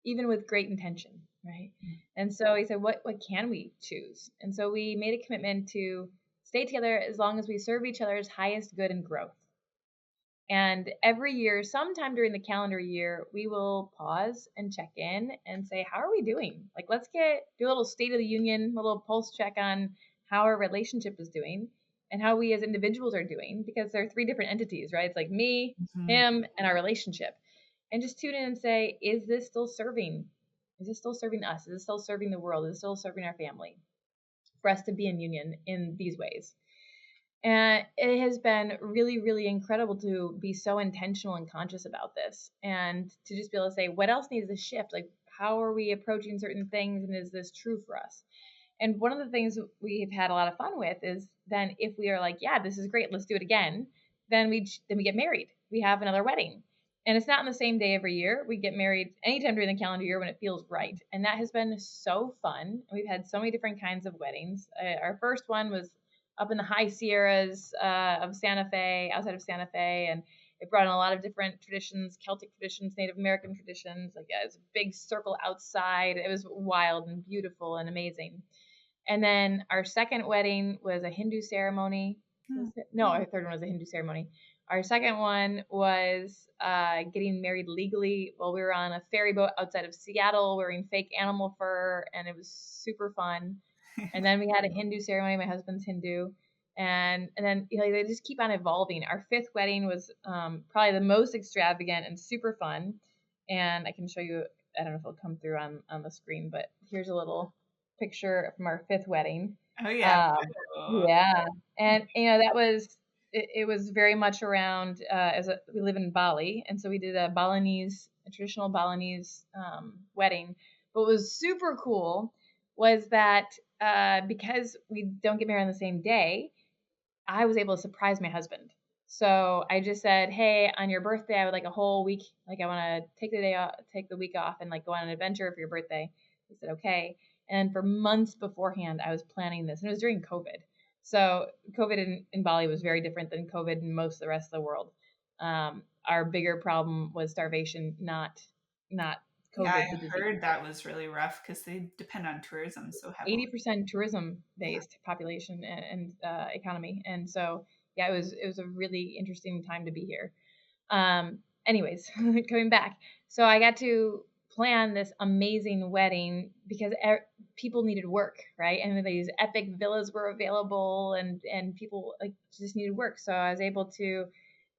Speaker 1: even with great intention, right? And so he said, what can we choose? And so we made a commitment to stay together as long as we serve each other's highest good and growth. And every year, sometime during the calendar year, we will pause and check in and say, how are we doing? Like, let's do a little state of the union, a little pulse check on how our relationship is doing and how we as individuals are doing, because there are three different entities, right? It's like me, him, and our relationship. And just tune in and say, is this still serving? Is this still serving us? Is this still serving the world? Is it still serving our family? For us to be in union in these ways. And it has been really, really incredible to be so intentional and conscious about this, and to just be able to say, what else needs to shift? Like, how are we approaching certain things, and is this true for us? And one of the things we've had a lot of fun with is then if we are like, yeah, this is great, let's do it again, then we get married. We have another wedding. And it's not on the same day every year. We get married anytime during the calendar year when it feels right. And that has been so fun. We've had so many different kinds of weddings. Our first one was up in the high Sierras of Santa Fe, outside of Santa Fe, and it brought in a lot of different traditions, Celtic traditions, Native American traditions. Like, it was a big circle outside. It was wild and beautiful and amazing. And then our second wedding was a Hindu ceremony. No, our third one was a Hindu ceremony. Our second one was getting married legally while we were on a ferry boat outside of Seattle wearing fake animal fur, and it was super fun. And then we had a Hindu ceremony. My husband's Hindu. And then they just keep on evolving. Our fifth wedding was probably the most extravagant and super fun. And I can show you, I don't know if it'll come through on the screen, but here's a little picture from our 5th wedding.
Speaker 2: Oh yeah.
Speaker 1: Yeah. And, it was very much around, we live in Bali. And so we did a traditional Balinese wedding. But what was super cool was that because we don't get married on the same day, I was able to surprise my husband. So I just said, "Hey, on your birthday, I would like a whole week. Like, I want to take the week off, and like go on an adventure for your birthday." He said, "Okay." And for months beforehand, I was planning this, and it was during COVID. So COVID in Bali was very different than COVID in most of the rest of the world. Our bigger problem was starvation, not
Speaker 2: Yeah,
Speaker 1: COVID,
Speaker 2: I
Speaker 1: the disease.
Speaker 2: heard that was really rough because they depend on tourism so heavily.
Speaker 1: 80% tourism based population and economy. And so, yeah, it was a really interesting time to be here. Anyways, coming back. So I got to plan this amazing wedding because people needed work, right? And these epic villas were available and people like just needed work. So I was able to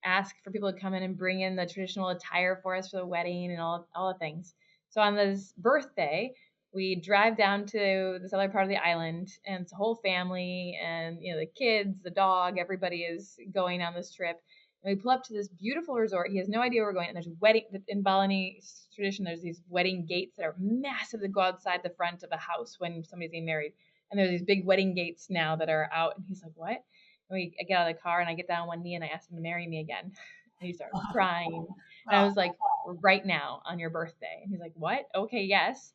Speaker 1: ask for people to come in and bring in the traditional attire for us for the wedding and all the things. So on this birthday, we drive down to this other part of the island, and it's a whole family, and the kids, the dog, everybody is going on this trip. And we pull up to this beautiful resort. He has no idea where we're going. And there's wedding in Balinese tradition. There's these wedding gates that are massive that go outside the front of a house when somebody's getting married. And there's these big wedding gates now that are out. And he's like, "What?" And I get out of the car and I get down on one knee and I ask him to marry me again. And he started crying. And I was like, "Right now on your birthday." And he's like, "What?" "Okay, yes."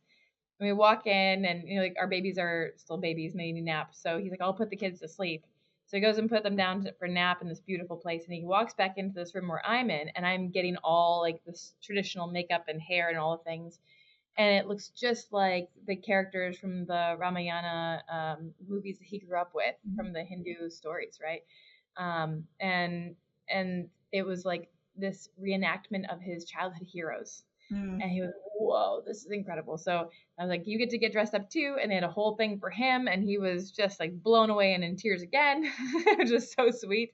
Speaker 1: And we walk in, and like our babies are still babies, maybe nap. So he's like, "I'll put the kids to sleep." So he goes and put them down for a nap in this beautiful place, and he walks back into this room where I'm in, and I'm getting all like this traditional makeup and hair and all the things, and it looks just like the characters from the Ramayana movies that he grew up with from the Hindu stories, right? And it was like this reenactment of his childhood heroes. And he was, "Whoa, this is incredible." So I was like, "You get to get dressed up too." And they had a whole thing for him. And he was just like blown away and in tears again. It was just so sweet.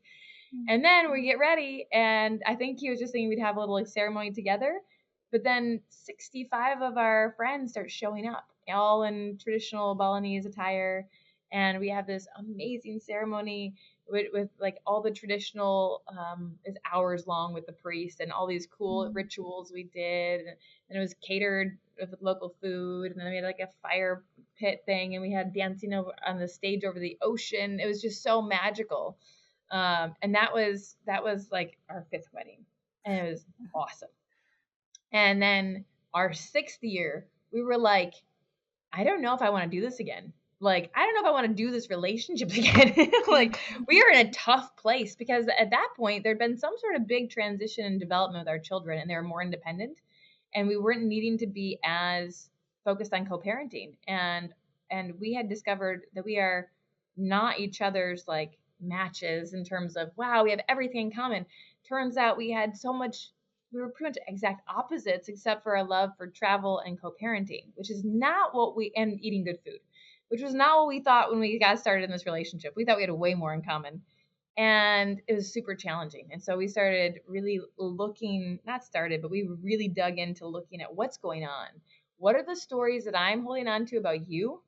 Speaker 1: And then we get ready. And I think he was just thinking we'd have a little like ceremony together. But then 65 of our friends start showing up, all in traditional Balinese attire. And we have this amazing ceremony with like all the traditional is hours long with the priest and all these cool rituals we did, and it was catered with local food, and then we had like a fire pit thing, and we had dancing on the stage over the ocean. It was just so magical, and that was like our 5th wedding, and it was awesome. And then our 6th year, we were like, "I don't know if I want to do this again. Like, I don't know if I want to do this relationship again." Like, we are in a tough place because at that point, there'd been some sort of big transition and development with our children, and they were more independent, and we weren't needing to be as focused on co-parenting. And we had discovered that we are not each other's like matches in terms of, wow, we have everything in common. Turns out we were pretty much exact opposites except for a love for travel and co-parenting, which is not and eating good food, which was not what we thought when we got started in this relationship. We thought we had way more in common, and it was super challenging. And so we started really we really dug into looking at what's going on. What are the stories that I'm holding on to about you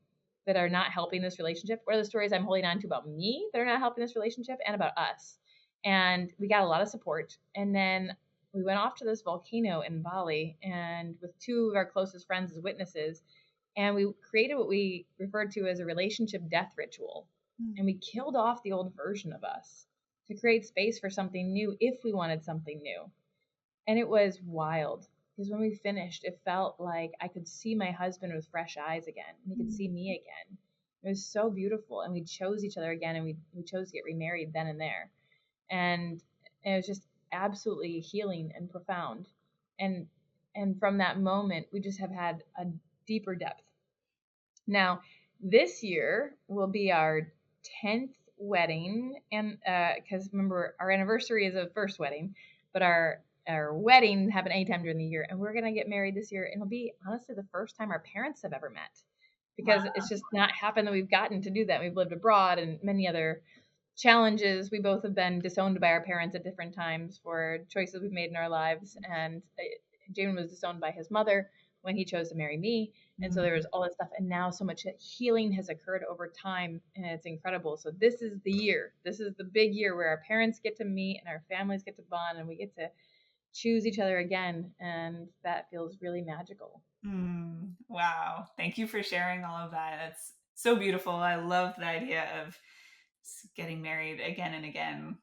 Speaker 1: that are not helping this relationship? What are the stories I'm holding on to about me that are not helping this relationship and about us? And we got a lot of support. And then we went off to this volcano in Bali, and with 2 of our closest friends as witnesses, and we created what we referred to as a relationship death ritual. And we killed off the old version of us to create space for something new if we wanted something new. And it was wild because when we finished, it felt like I could see my husband with fresh eyes again, and he could see me again. It was so beautiful, and we chose each other again, and we chose to get remarried then and there. And it was just absolutely healing and profound. And from that moment, we just have had a deeper depth. Now, this year will be our 10th wedding, and because remember, our anniversary is a first wedding, but our wedding happened anytime during the year, and we're gonna get married this year, and it'll be honestly the first time our parents have ever met, because it's just not happened that we've gotten to do that. We've lived abroad and many other challenges. We both have been disowned by our parents at different times for choices we've made in our lives, and Jamin was disowned by his mother when he chose to marry me. And so there
Speaker 2: Mm.
Speaker 1: was all this stuff. And now so much healing has occurred over time, and it's incredible. So this is the year. This is the big year where our parents get to meet and our families get to bond and we get to choose each other again. And that feels really magical.
Speaker 2: Wow. Thank you for sharing all of that. That's so beautiful. I love the idea of getting married again and again.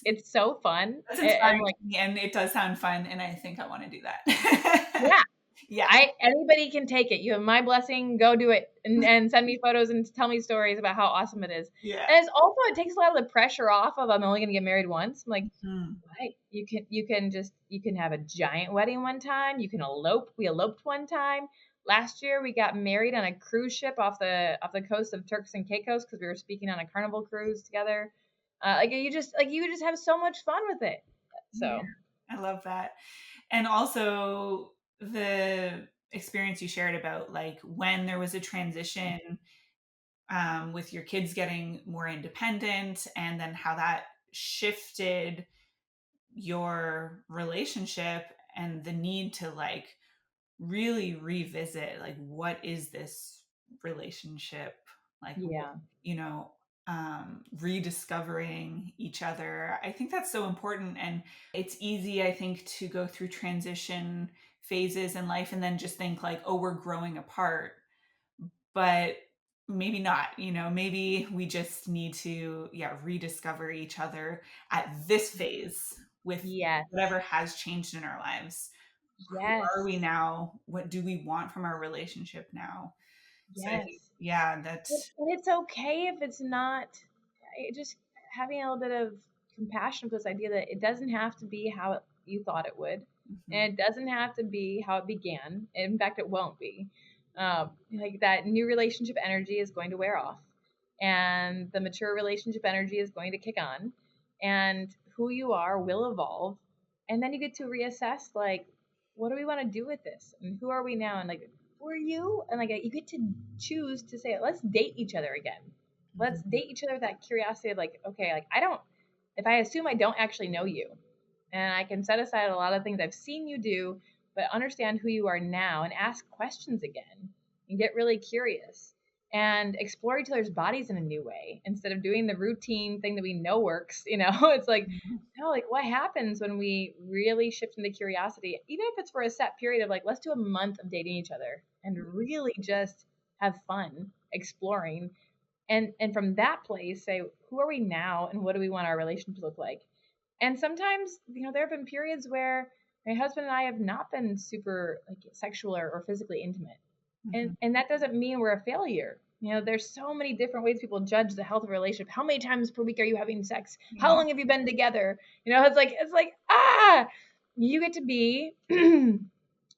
Speaker 1: It's so fun.
Speaker 2: That's
Speaker 1: I'm
Speaker 2: inspiring
Speaker 1: like,
Speaker 2: to me, and it does sound fun, and I think I want to do that.
Speaker 1: yeah,
Speaker 2: Yeah.
Speaker 1: anybody can take it. You have my blessing. Go do it, and send me photos and tell me stories about how awesome it is.
Speaker 2: Yeah.
Speaker 1: And it's also, it takes a lot of the pressure off of I'm only going to get married once. I'm like,
Speaker 2: Mm.
Speaker 1: right, you can have a giant wedding one time. You can elope. We eloped one time. Last year we got married on a cruise ship off the coast of Turks and Caicos because we were speaking on a Carnival cruise together. You just have so much fun with it.
Speaker 2: Yeah.
Speaker 1: So
Speaker 2: I love that. And also the experience you shared about like when there was a transition with your kids getting more independent and then how that shifted your relationship and the need to like really revisit like what is this relationship like
Speaker 1: yeah,
Speaker 2: you know rediscovering each other. I think that's so important, and it's easy I think to go through transition phases in life and then just think like, oh, we're growing apart, but maybe not, maybe we just need to rediscover each other at this phase with
Speaker 1: yes,
Speaker 2: whatever has changed in our lives. Who are we
Speaker 1: yes,
Speaker 2: now? What do we want from our relationship now? So I think,
Speaker 1: yes.
Speaker 2: yeah, that.
Speaker 1: And it's okay if it's not. Just having a little bit of compassion for this idea that it doesn't have to be how you thought it would,
Speaker 2: Mhm.
Speaker 1: and it doesn't have to be how it began. In fact, it won't be. Like that new relationship energy is going to wear off, and the mature relationship energy is going to kick on, and who you are will evolve, and then you get to reassess like, what do we want to do with this, and who are we now, and like, who are you, and like you get to choose to say, let's date each other again. Let's
Speaker 2: Mhm.
Speaker 1: date each other with that curiosity of like, okay, like I don't, if I assume I don't actually know you, and I can set aside a lot of things I've seen you do, but understand who you are now and ask questions again and get really curious and explore each other's bodies in a new way instead of doing the routine thing that we know works. It's like, no, like what happens when we really shift into curiosity, even if it's for a set period of like, let's do a month of dating each other and really just have fun exploring, and from that place say, who are we now and what do we want our relationship to look like. And sometimes, there have been periods where my husband and I have not been super like sexual or physically intimate.
Speaker 2: Mhm.
Speaker 1: And that doesn't mean we're a failure. There's so many different ways people judge the health of a relationship. How many times per week are you having sex? How
Speaker 2: Yeah.
Speaker 1: long have you been together? It's like you get to be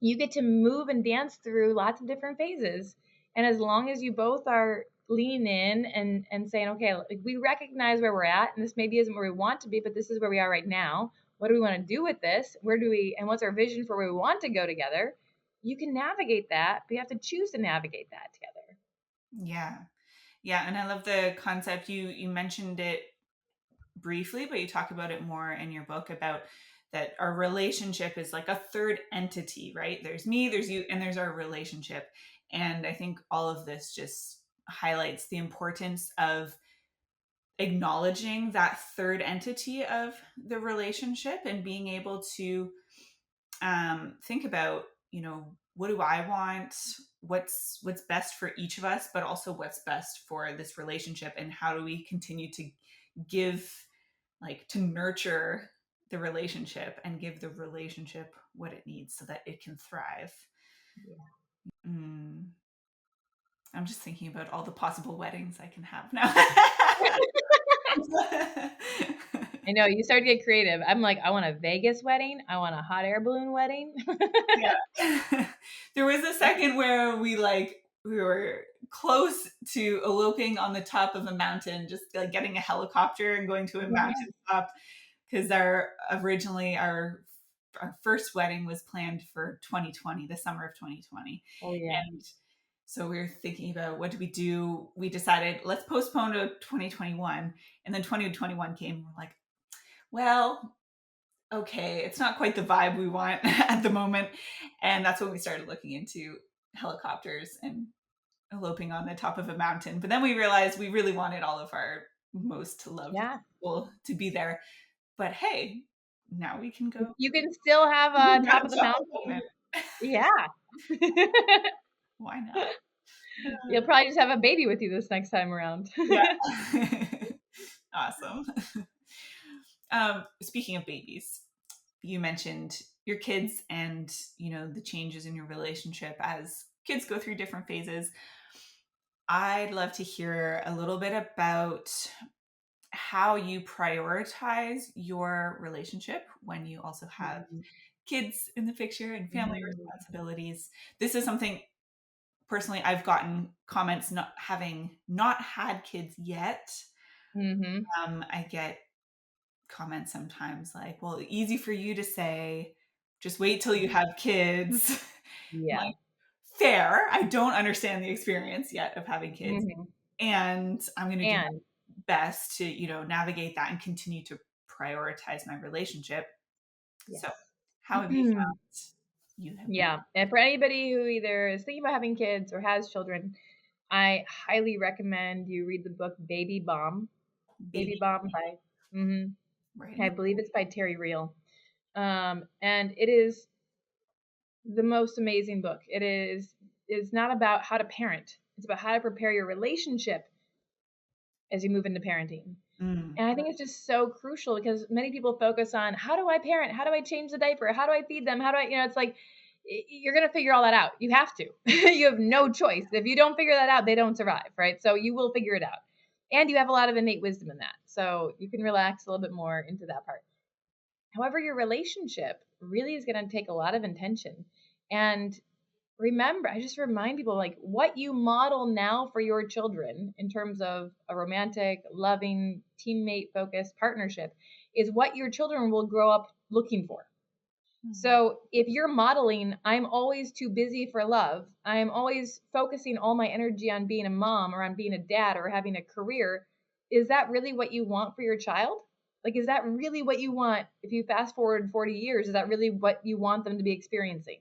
Speaker 1: you get to move and dance through lots of different phases. And as long as you both are leaning in and saying, okay, like, we recognize where we're at, and this maybe isn't where we want to be, but this is where we are right now. What do we want to do with this? Where do we, and what's our vision for where we want to go together? You can navigate that, but you have to choose to navigate that together.
Speaker 2: Yeah. Yeah. And I love the concept. You mentioned it briefly, but you talk about it more in your book about that our relationship is like a third entity, right? There's me, there's you, and there's our relationship. And I think all of this just highlights the importance of acknowledging that third entity of the relationship and being able to think about, what do I want, what's best for each of us, but also what's best for this relationship, and how do we continue to give, like, to nurture the relationship and give the relationship what it needs so that it can thrive. mm. I'm just thinking about all the possible weddings I can have now.
Speaker 1: I know, you start to get creative. I'm like, I want a Vegas wedding. I want a hot air balloon wedding.
Speaker 2: Yeah. There was a second where we were close to eloping on the top of a mountain, just like getting a helicopter and going to a
Speaker 1: Yeah.
Speaker 2: mountaintop, because our first wedding was planned for 2020, the summer of 2020.
Speaker 1: Oh yeah.
Speaker 2: And so we were thinking about what do we do. We decided let's postpone to 2021, and then 2021 came. And we're like, well, okay, it's not quite the vibe we want at the moment. And that's when we started looking into helicopters and eloping on the top of a mountain. But then we realized we really wanted all of our most loved
Speaker 1: Yeah.
Speaker 2: people to be there. But hey, now we can go.
Speaker 1: You can still have a top of the mountain. Yeah.
Speaker 2: Why not?
Speaker 1: You'll probably just have a baby with you this next time around.
Speaker 2: Yeah. Awesome. Speaking of babies, you mentioned your kids and, the changes in your relationship as kids go through different phases. I'd love to hear a little bit about how you prioritize your relationship when you also have kids in the picture and family responsibilities. This is something personally I've gotten comments not had kids yet. I get comments sometimes like, well, easy for you to say, just wait till you have kids.
Speaker 1: Yeah.
Speaker 2: Like, fair. I don't understand the experience yet of having kids. And I'm going to do my best to, navigate that and continue to prioritize my relationship.
Speaker 1: Yes.
Speaker 2: So how have you found you have
Speaker 1: Yeah. And for anybody who either is thinking about having kids or has children, I highly recommend you read the book Baby Bomb. Baby Bomb by,
Speaker 2: right.
Speaker 1: I believe it's by Terry Real. And it is the most amazing book. It's not about how to parent. It's about how to prepare your relationship as you move into parenting. And I think it's just so crucial because many people focus on how do I parent? How do I change the diaper? How do I feed them? How do I, it's like, you're going to figure all that out. You have to. You have no choice. If you don't figure that out, they don't survive, right? So you will figure it out. And you have a lot of innate wisdom in that. So you can relax a little bit more into that part. However, your relationship really is going to take a lot of intention. And remember, I just remind people like what you model now for your children in terms of a romantic, loving, teammate focused partnership is what your children will grow up looking for. So if you're modeling, I'm always too busy for love, I'm always focusing all my energy on being a mom or on being a dad or having a career, is that really what you want for your child? Like, is that really what you want? If you fast forward 40 years, is that really what you want them to be experiencing?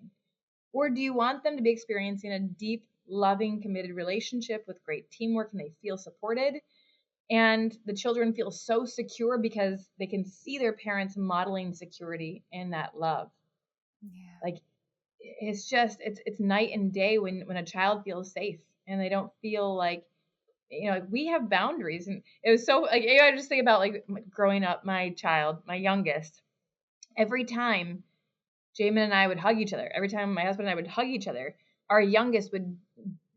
Speaker 1: Or do you want them to be experiencing a deep, loving, committed relationship with great teamwork and they feel supported? And the children feel so secure because they can see their parents modeling security and that love. Yeah. Like, it's just, it's night and day when a child feels safe and they don't feel like, we have boundaries. And it was so, like, I just think about, like, growing up, my child, my youngest, every time Jamin and I would hug each other, every time my husband and I would hug each other, our youngest would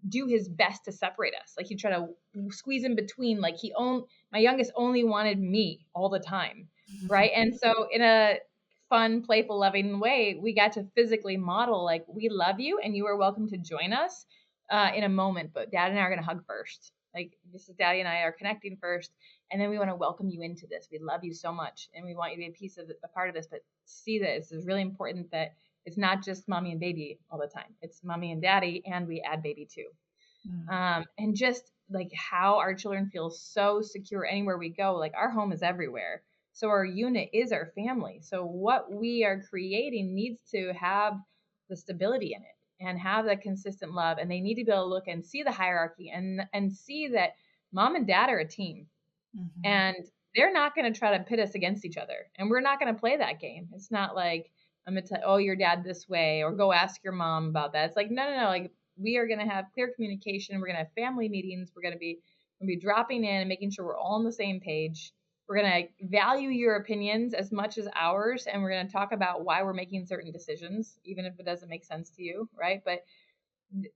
Speaker 1: do his best to separate us. Like, he'd try to squeeze in between. Like, my youngest only wanted me all the time. Right. And so in a fun, playful, loving way, we got to physically model, like, we love you and you are welcome to join us in a moment, but dad and I are going to hug first. Like, this is daddy and I are connecting first. And then we want to welcome you into this. We love you so much. And we want you to be a part of this, but see this is really important that it's not just mommy and baby all the time. It's mommy and daddy, and we add baby too. And just like how our children feel so secure anywhere we go, like our home is everywhere. So our unit is our family. So what we are creating needs to have the stability in it and have that consistent love. And they need to be able to look and see the hierarchy and see that mom and dad are a team. And they're not going to try to pit us against each other. And we're not going to play that game. It's not like, I'm going to tell, oh, your dad this way, or go ask your mom about that. It's like, no. Like, we are going to have clear communication. We're going to have family meetings. We're going to be dropping in and making sure we're all on the same page. We're going to value your opinions as much as ours. And we're going to talk about why we're making certain decisions, even if it doesn't make sense to you. Right. But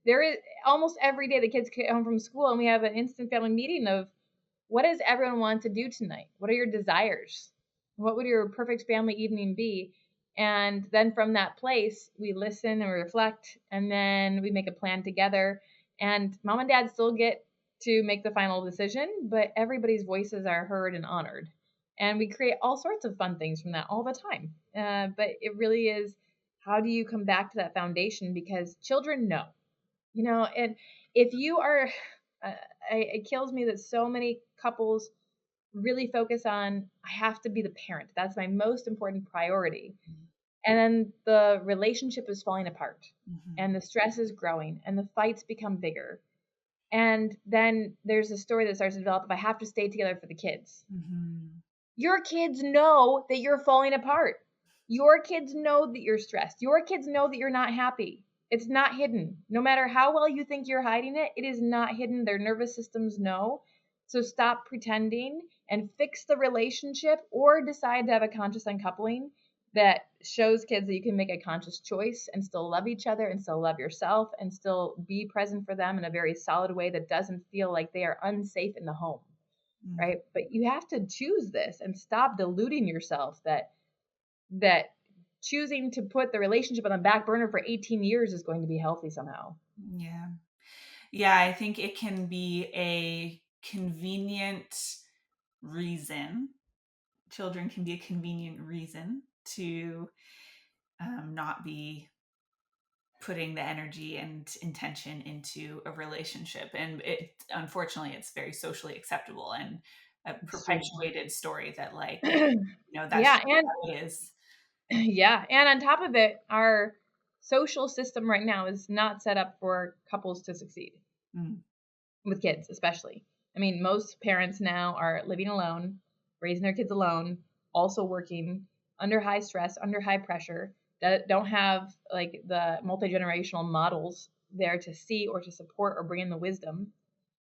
Speaker 1: there is almost every day the kids get home from school and we have an instant family meeting of, what does everyone want to do tonight? What are your desires? What would your perfect family evening be? And then from that place, we listen and reflect, and then we make a plan together. And mom and dad still get to make the final decision, but everybody's voices are heard and honored. And we create all sorts of fun things from that all the time. But it really is, how do you come back to that foundation? Because children know, and if you are... it kills me that so many couples really focus on, I have to be the parent. That's my most important priority. And then the relationship is falling apart, and the stress is growing, and the fights become bigger. And then there's a story that starts to develop, if I have to stay together for the kids. Your kids know that you're falling apart. Your kids know that you're stressed. Your kids know that you're not happy. It's not hidden. No matter how well you think you're hiding it, it is not hidden. Their nervous systems know. So stop pretending and fix the relationship, or decide to have a conscious uncoupling that shows kids that you can make a conscious choice and still love each other and still love yourself and still be present for them in a very solid way that doesn't feel like they are unsafe in the home. Right? But you have to choose this and stop deluding yourself that choosing to put the relationship on the back burner for 18 years is going to be healthy somehow.
Speaker 2: Yeah. Yeah, I think it can be a convenient reason. Children can be a convenient reason to not be putting the energy and intention into a relationship. And unfortunately, it's very socially acceptable and a perpetuated story that, like, that's
Speaker 1: yeah, and
Speaker 2: how it is.
Speaker 1: yeah, and on top of it, our social system right now is not set up for couples to succeed with kids, especially. I mean, most parents now are living alone, raising their kids alone, also working under high stress, under high pressure, that don't have like the multi-generational models there to see or to support or bring in the wisdom.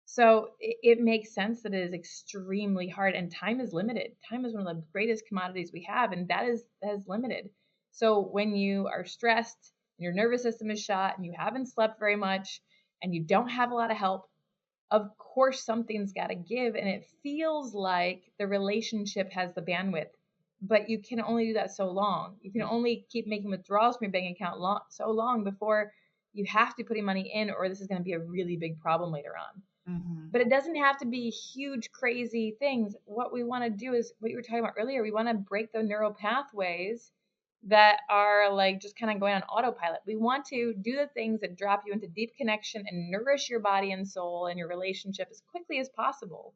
Speaker 1: So it makes sense that it is extremely hard, and time is limited. Time is one of the greatest commodities we have, and that is limited. So when you are stressed, and your nervous system is shot, and you haven't slept very much, and you don't have a lot of help, of course something's got to give, and it feels like the relationship has the bandwidth, but you can only do that so long. You can only keep making withdrawals from your bank account so long before you have to put money in, or this is going to be a really big problem later on. But it doesn't have to be huge, crazy things. What we want to do is what you were talking about earlier. We want to break the neural pathways that are like just kind of going on autopilot. We want to do the things that drop you into deep connection and nourish your body and soul and your relationship as quickly as possible,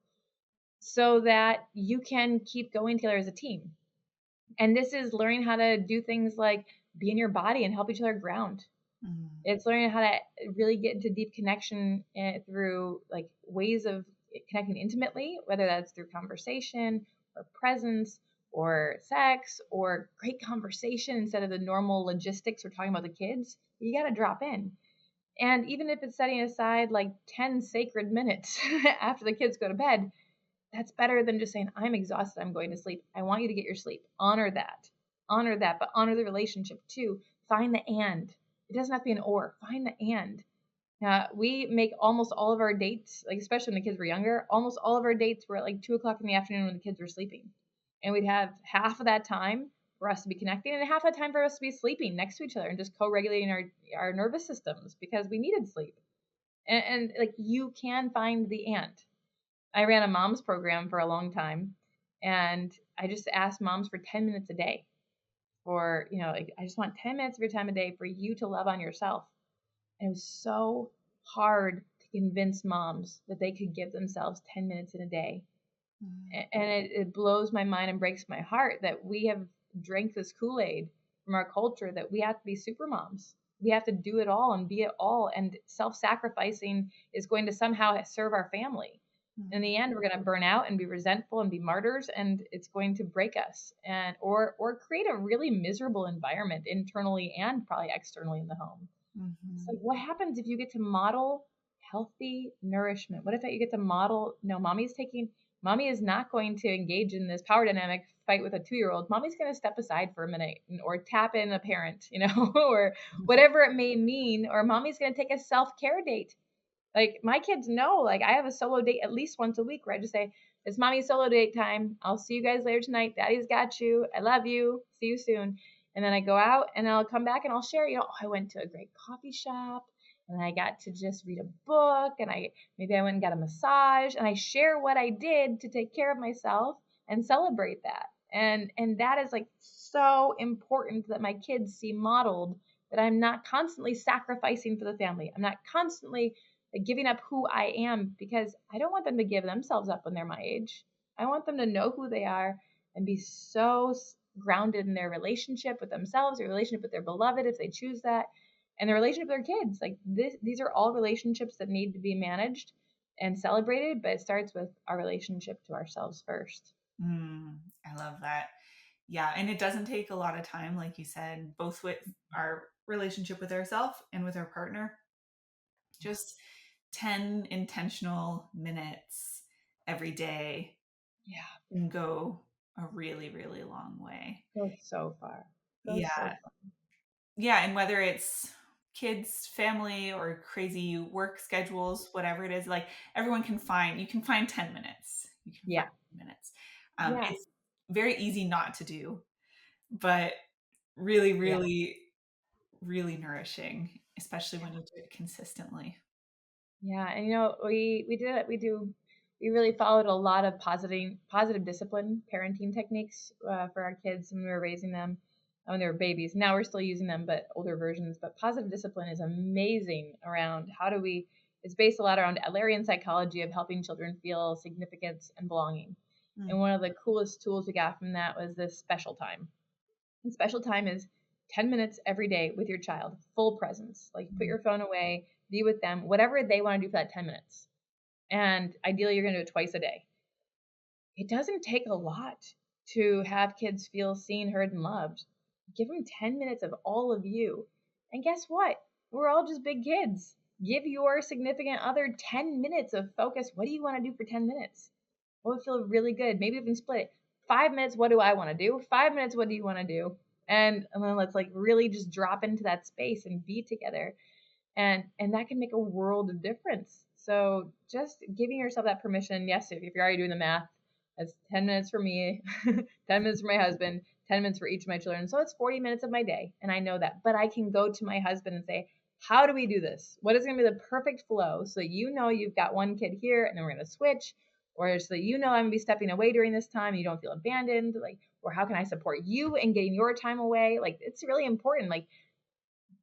Speaker 1: so that you can keep going together as a team. And this is learning how to do things like be in your body and help each other ground. It's learning how to really get into deep connection through like ways of connecting intimately, whether that's through conversation or presence or sex or great conversation instead of the normal logistics we're talking about the kids. You got to drop in. And even if it's setting aside like 10 sacred minutes after the kids go to bed, that's better than just saying, I'm exhausted, I'm going to sleep. I want you to get your sleep. Honor that, but honor the relationship too. Find the and. It doesn't have to be an or. Find the and. We make almost all of our dates, like especially when the kids were younger, almost all of our dates were at like 2:00 in the afternoon when the kids were sleeping. And we'd have half of that time for us to be connecting and half that time for us to be sleeping next to each other and just co-regulating our nervous systems because we needed sleep. And like you can find the and. I ran a mom's program for a long time, and I just asked moms for 10 minutes a day. Or, like, I just want 10 minutes of your time a day for you to love on yourself. And it was so hard to convince moms that they could give themselves 10 minutes in a day. And it blows my mind and breaks my heart that we have drank this Kool-Aid from our culture that we have to be super moms. We have to do it all and be it all. And self-sacrificing is going to somehow serve our family. In the end, we're going to burn out and be resentful and be martyrs, and it's going to break us or create a really miserable environment internally and probably externally in the home. It's like, what happens if you get to model healthy nourishment? What if you get to model, mommy is not going to engage in this power dynamic fight with a 2-year-old. Mommy's going to step aside for a minute or tap in a parent, or whatever it may mean, or mommy's going to take a self-care date. Like my kids know, like I have a solo date at least once a week where I just say, it's mommy's solo date time. I'll see you guys later tonight. Daddy's got you. I love you. See you soon. And then I go out and I'll come back and I'll share, I went to a great coffee shop and I got to just read a book and maybe I went and got a massage, and I share what I did to take care of myself and celebrate that. And that is like so important that my kids see modeled, that I'm not constantly sacrificing for the family. I'm not constantly giving up who I am, because I don't want them to give themselves up when they're my age. I want them to know who they are and be so grounded in their relationship with themselves, their relationship with their beloved, if they choose that, and their relationship with their kids. Like these are all relationships that need to be managed and celebrated, but it starts with our relationship to ourselves first.
Speaker 2: I love that. Yeah. And it doesn't take a lot of time, like you said, both with our relationship with ourselves and with our partner. Just 10 intentional minutes every day
Speaker 1: Yeah,
Speaker 2: can go a really, really long way.
Speaker 1: goes so far. Goes so
Speaker 2: Yeah.
Speaker 1: far.
Speaker 2: Yeah. And whether it's kids, family, or crazy work schedules, whatever it is, like everyone you can find 10 minutes. You can find
Speaker 1: Yeah.
Speaker 2: 10 minutes.
Speaker 1: Yeah.
Speaker 2: It's very easy not to do, but really,
Speaker 1: Yeah.
Speaker 2: really, really nourishing, especially when you do it consistently.
Speaker 1: Yeah, and we did it. We really followed a lot of positive discipline parenting techniques for our kids when we were raising them when they were babies. Now we're still using them, but older versions. But positive discipline is amazing around how do we. It's based a lot around Adlerian psychology of helping children feel significance and belonging. And
Speaker 2: Mm.
Speaker 1: one of the coolest tools we got from that was this special time. And special time is 10 minutes every day with your child, full presence. Like put your phone away, be with them, whatever they want to do for that 10 minutes. And ideally, you're going to do it twice a day. It doesn't take a lot to have kids feel seen, heard, and loved. Give them 10 minutes of all of you. And guess what? We're all just big kids. Give your significant other 10 minutes of focus. What do you want to do for 10 minutes? What would feel really good? Maybe we can split it. 5 minutes, what do I want to do? 5 minutes, what do you want to do? And then let's like really just drop into that space and be together. And that can make a world of difference. So just giving yourself that permission. Yes, if you're already doing the math, that's 10 minutes for me, 10 minutes for my husband, 10 minutes for each of my children. So it's 40 minutes of my day. And I know that. But I can go to my husband and say, how do we do this? What is going to be the perfect flow so that you know you've got one kid here and then we're going to switch? Or so that you know I'm going to be stepping away during this time and you don't feel abandoned. Like, or how can I support you in getting your time away? Like, it's really important. Like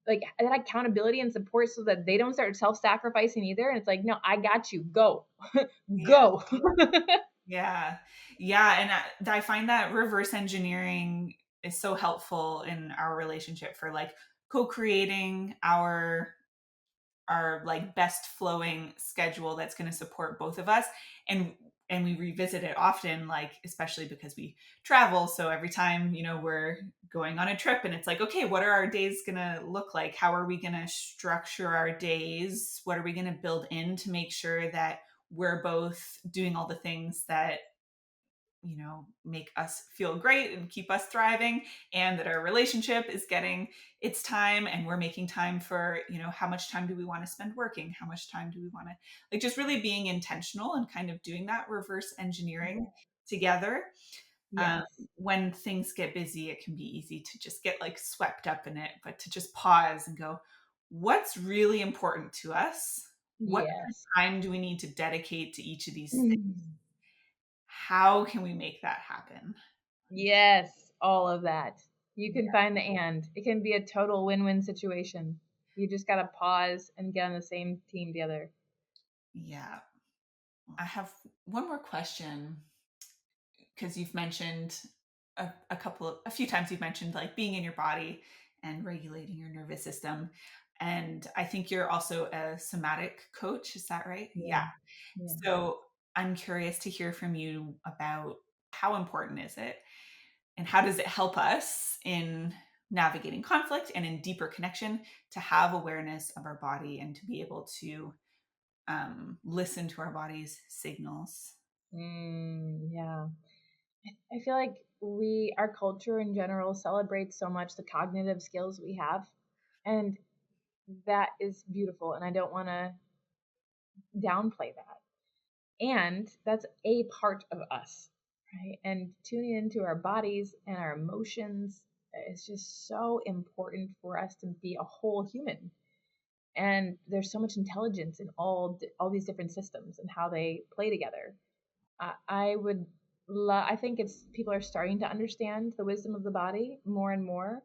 Speaker 1: that accountability and support so that they don't start self-sacrificing either. And it's like, no, I got you. Go.
Speaker 2: Yeah.
Speaker 1: Go.
Speaker 2: Yeah. Yeah. And I find that reverse engineering is so helpful in our relationship for like co-creating our like best flowing schedule that's going to support both of us. And we revisit it often, like especially because we travel, so every time we're going on a trip and it's like, okay, what are our days going to look like? How are we going to structure our days? What are we going to build in to make sure that we're both doing all the things that make us feel great and keep us thriving, and that our relationship is getting its time and we're making time for, how much time do we want to spend working? How much time do we want to, like, just really being intentional and kind of doing that reverse engineering together.
Speaker 1: Yes.
Speaker 2: When things get busy, it can be easy to just get like swept up in it, but to just pause and go, what's really important to us? What
Speaker 1: Yes.
Speaker 2: time do we need to dedicate to each of these things?
Speaker 1: Mm.
Speaker 2: How can we make that happen?
Speaker 1: Yes. All of that. You can
Speaker 2: Yeah.
Speaker 1: find the and. It can be a total win-win situation. You just got to pause and get on the same team together.
Speaker 2: Yeah. I have one more question, because you've mentioned a few times you've mentioned like being in your body and regulating your nervous system. And I think you're also a somatic coach. Is that right?
Speaker 1: Yeah.
Speaker 2: Yeah.
Speaker 1: Yeah.
Speaker 2: So I'm curious to hear from you about how important is it and how does it help us in navigating conflict and in deeper connection to have awareness of our body and to be able to listen to our body's signals.
Speaker 1: Yeah. I feel like our culture in general celebrates so much the cognitive skills we have. And that is beautiful. And I don't want to downplay that. And that's a part of us, right? And tuning into our bodies and our emotions is just so important for us to be a whole human. And there's so much intelligence in all these different systems and how they play together. I would I think it's people are starting to understand the wisdom of the body more and more,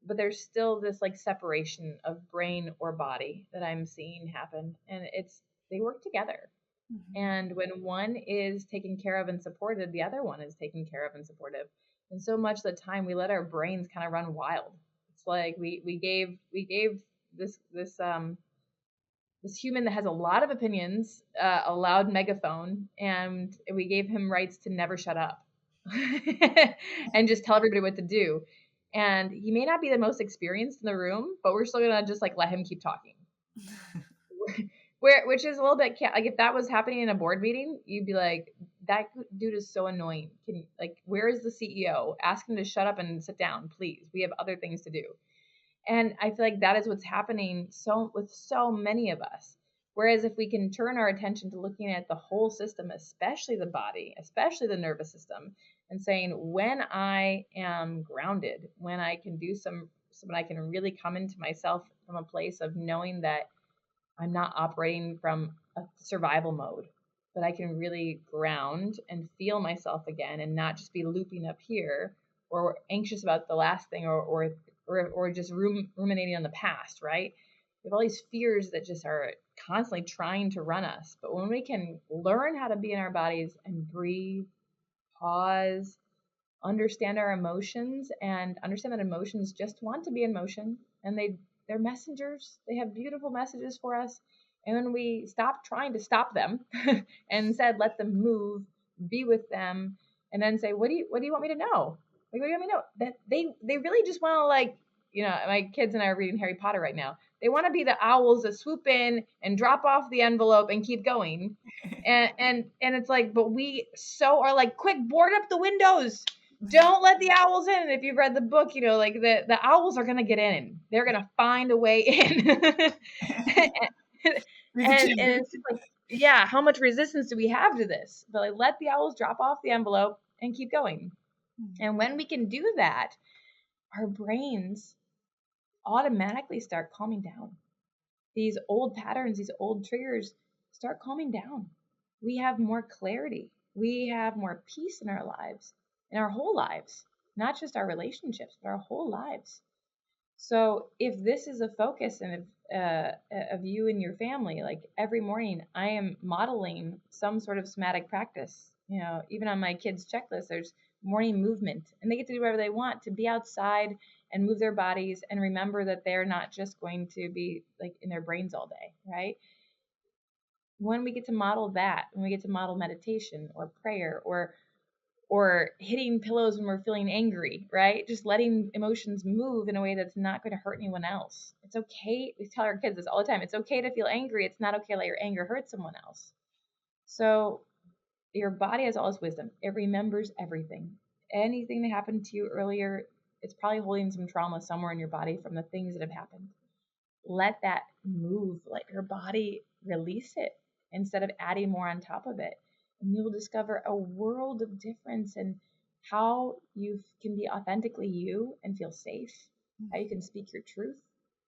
Speaker 1: but there's still this like separation of brain or body that I'm seeing happen, and they work together.
Speaker 2: Mm-hmm.
Speaker 1: And when one is taken care of and supported, the other one is taken care of and supportive. And so much of the time we let our brains kind of run wild. It's like we gave this human that has a lot of opinions a loud megaphone, and we gave him rights to never shut up and just tell everybody what to do. And he may not be the most experienced in the room, but we're still gonna just like let him keep talking. Which is a little bit like if that was happening in a board meeting, you'd be like, that dude is so annoying. Can like where is the CEO? Ask him to shut up and sit down, please. We have other things to do. And I feel like that is what's happening with so many of us. Whereas if we can turn our attention to looking at the whole system, especially the body, especially the nervous system, and saying, when I am grounded, when I can when I can really come into myself from a place of knowing that I'm not operating from a survival mode, but I can really ground and feel myself again and not just be looping up here or anxious about the last thing or just ruminating on the past, right? We have all these fears that just are constantly trying to run us. But when we can learn how to be in our bodies and breathe, pause, understand our emotions, and understand that emotions just want to be in motion, and they're messengers. They have beautiful messages for us. And when we stop trying to stop them and instead let them move, be with them, and then say, what do you want me to know? Like, what do you want me to know? That they really just want to, like, my kids and I are reading Harry Potter right now. They want to be the owls that swoop in and drop off the envelope and keep going. And it's like, but we so are like, quick, board up the windows. Don't let the owls in. If you've read the book, like the owls are gonna get in. They're gonna find a way in. and it's just like, yeah, how much resistance do we have to this? But like, let the owls drop off the envelope and keep going. And when we can do that, our brains automatically start calming down. These old patterns, these old triggers start calming down. We have more clarity. We have more peace in our lives, in our whole lives, not just our relationships, but our whole lives. So if this is a focus and of you and your family, like every morning I am modeling some sort of somatic practice. Even on my kids' checklist, there's morning movement, and they get to do whatever they want, to be outside and move their bodies and remember that they're not just going to be like in their brains all day, right? When we get to model that, when we get to model meditation or prayer or hitting pillows when we're feeling angry, right? Just letting emotions move in a way that's not going to hurt anyone else. It's okay. We tell our kids this all the time. It's okay to feel angry. It's not okay to let your anger hurt someone else. So your body has all this wisdom. It remembers everything. Anything that happened to you earlier, it's probably holding some trauma somewhere in your body from the things that have happened. Let that move. Let your body release it instead of adding more on top of it. And you'll discover a world of difference in how you can be authentically you and feel safe, how you can speak your truth,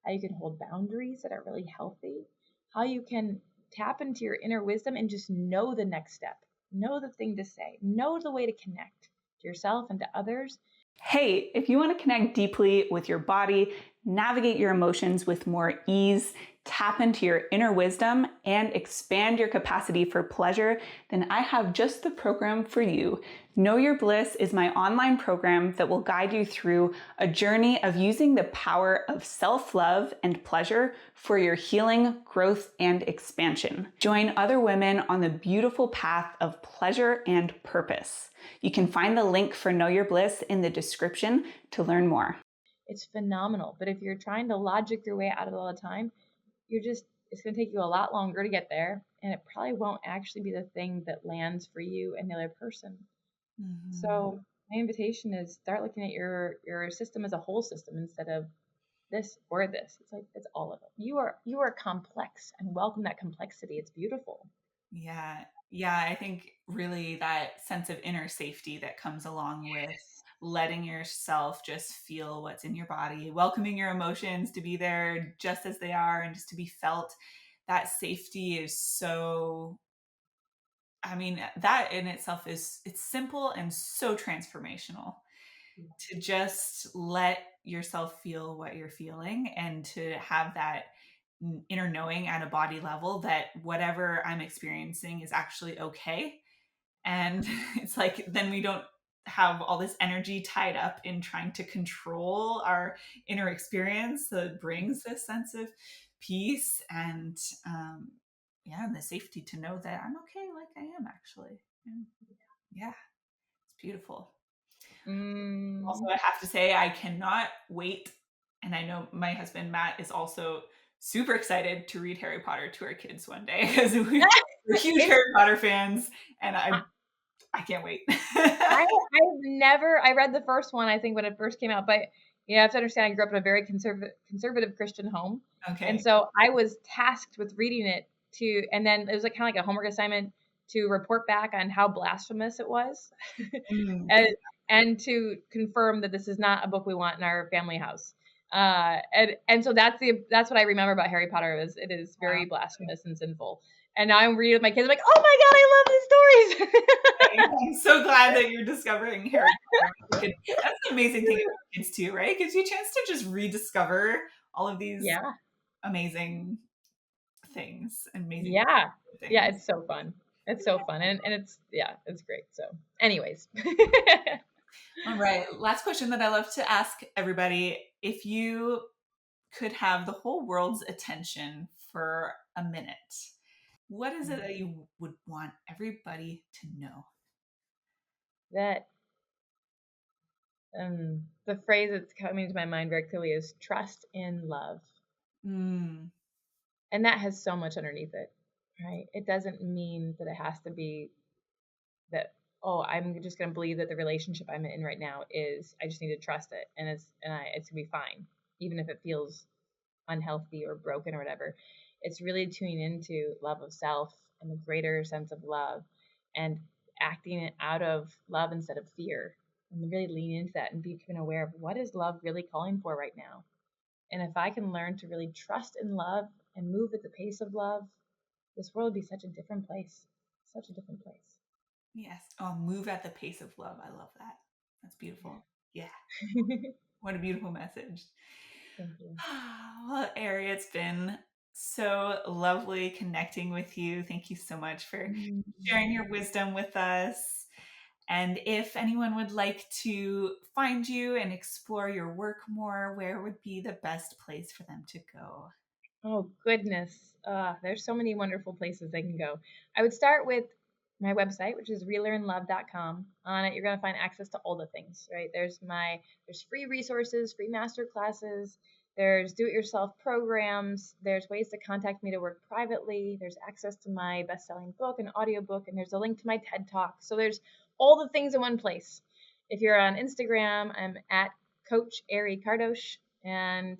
Speaker 1: how you can hold boundaries that are really healthy, how you can tap into your inner wisdom and just know the next step, know the thing to say, know the way to connect to yourself and to others.
Speaker 2: Hey, if you want to connect deeply with your body, navigate your emotions with more ease, tap into your inner wisdom, and expand your capacity for pleasure, then I have just the program for you. Know Your Bliss is my online program that will guide you through a journey of using the power of self-love and pleasure for your healing, growth, and expansion. Join other women on the beautiful path of pleasure and purpose. You can find the link for Know Your Bliss in the description to learn more.
Speaker 1: It's phenomenal. But if you're trying to logic your way out of it all the time, it's going to take you a lot longer to get there. And it probably won't actually be the thing that lands for you and the other person. Mm-hmm. So my invitation is start looking at your system as a whole system instead of this or this. It's like, it's all of it. You are complex, and welcome that complexity. It's beautiful.
Speaker 2: Yeah. I think really that sense of inner safety that comes along with letting yourself just feel what's in your body, welcoming your emotions to be there just as they are and just to be felt. That safety is so, that in itself it's simple and so transformational. To just let yourself feel what you're feeling and to have that inner knowing at a body level that whatever I'm experiencing is actually okay. And it's like, then we don't have all this energy tied up in trying to control our inner experience. So it brings this sense of peace and, and the safety to know that I'm okay like I am actually. And yeah, it's beautiful. Also, I have to say, I cannot wait. And I know my husband, Matt, is also super excited to read Harry Potter to our kids one day because we're huge Harry Potter fans. And I can't wait.
Speaker 1: I read the first one, I think, when it first came out, but you have to understand, I grew up in a very conservative Christian home.
Speaker 2: Okay.
Speaker 1: And so I was tasked with reading it and then it was like kind of like a homework assignment to report back on how blasphemous it was. And to confirm that this is not a book we want in our family house. And so that's what I remember about Harry Potter is it is very blasphemous and sinful. And now I'm reading with my kids. I'm like, oh my God, I love these stories.
Speaker 2: I'm so glad that you're discovering Harry Potter. That's the amazing thing about kids too, right? It gives you a chance to just rediscover all of these amazing things. Amazing things.
Speaker 1: Yeah, it's so fun. It's so fun. And it's great. So anyways.
Speaker 2: All right. Last question that I love to ask everybody. If you could have the whole world's attention for a minute, what is it that you would want everybody to know?
Speaker 1: That the phrase that's coming to my mind very clearly is trust in love. And that has so much underneath it, right? It doesn't mean that it has to be that, oh, I'm just going to believe that the relationship I'm in right now is, I just need to trust it. And it's going to be fine, even if it feels unhealthy or broken or whatever. It's really tuning into love of self and the greater sense of love and acting it out of love instead of fear, and really lean into that and becoming aware of what is love really calling for right now. And if I can learn to really trust in love and move at the pace of love, this world would be such a different place. Such a different place.
Speaker 2: Yes. Oh, move at the pace of love. I love that. That's beautiful. Yeah. What a beautiful message.
Speaker 1: Thank you.
Speaker 2: Well, Eri, it's been so lovely connecting with you. Thank you so much for sharing your wisdom with us. And if anyone would like to find you and explore your work more, where would be the best place for them to go?
Speaker 1: Oh, goodness. There's so many wonderful places they can go. I would start with my website, which is relearnlove.com. On it, you're going to find access to all the things, right? There's free resources, free master classes. There's do-it-yourself programs. There's ways to contact me to work privately. There's access to my best-selling book and audiobook, and there's a link to my TED Talk. So there's all the things in one place. If you're on Instagram, I'm at Coach Eri Kardos, and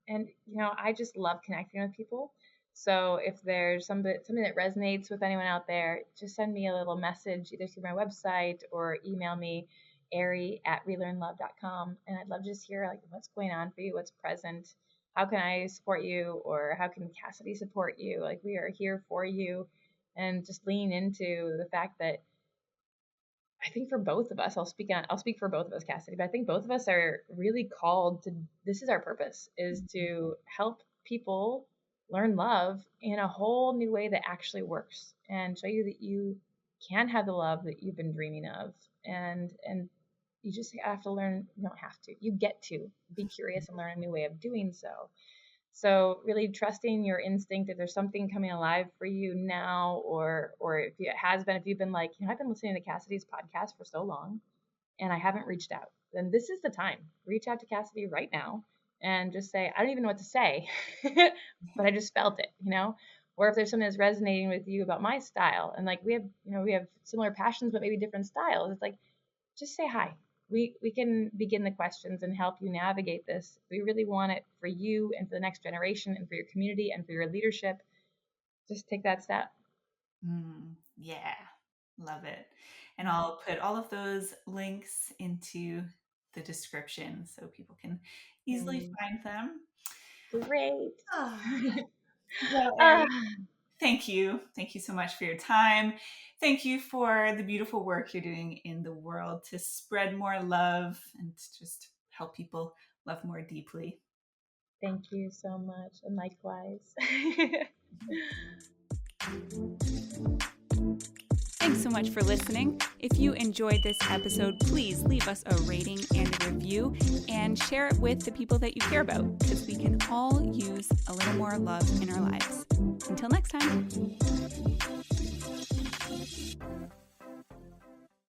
Speaker 1: I just love connecting with people. So if there's something that resonates with anyone out there, just send me a little message either through my website or email me, Eri@relearnlove.com. And I'd love to just hear like what's going on for you, what's present, how can I support you, or how can Cassidy support you? Like we are here for you, and just lean into the fact that I think for both of us, I'll speak for both of us, Cassidy, but I think both of us are really called to, this is our purpose, is to help people learn love in a whole new way that actually works and show you that you can have the love that you've been dreaming of. And you just have to learn, you don't have to, you get to be curious and learn a new way of doing so. So really trusting your instinct, if there's something coming alive for you now, or if it has been, if you've been like, I've been listening to Cassidy's podcast for so long and I haven't reached out, then this is the time. Reach out to Cassidy right now and just say, I don't even know what to say, but I just felt it, Or if there's something that's resonating with you about my style, and like we have similar passions, but maybe different styles. It's like, just say hi. We can begin the questions and help you navigate this. We really want it for you and for the next generation and for your community and for your leadership. Just take that step.
Speaker 2: Yeah, love it. And I'll put all of those links into the description so people can easily find them.
Speaker 1: Great.
Speaker 2: Well, Eri, thank you. Thank you so much for your time. Thank you for the beautiful work you're doing in the world to spread more love and to just help people love more deeply.
Speaker 1: Thank you so much, and likewise.
Speaker 2: Thanks so much for listening. If you enjoyed this episode, please leave us a rating and a review and share it with the people that you care about, because we can all use a little more love in our lives. Until next time.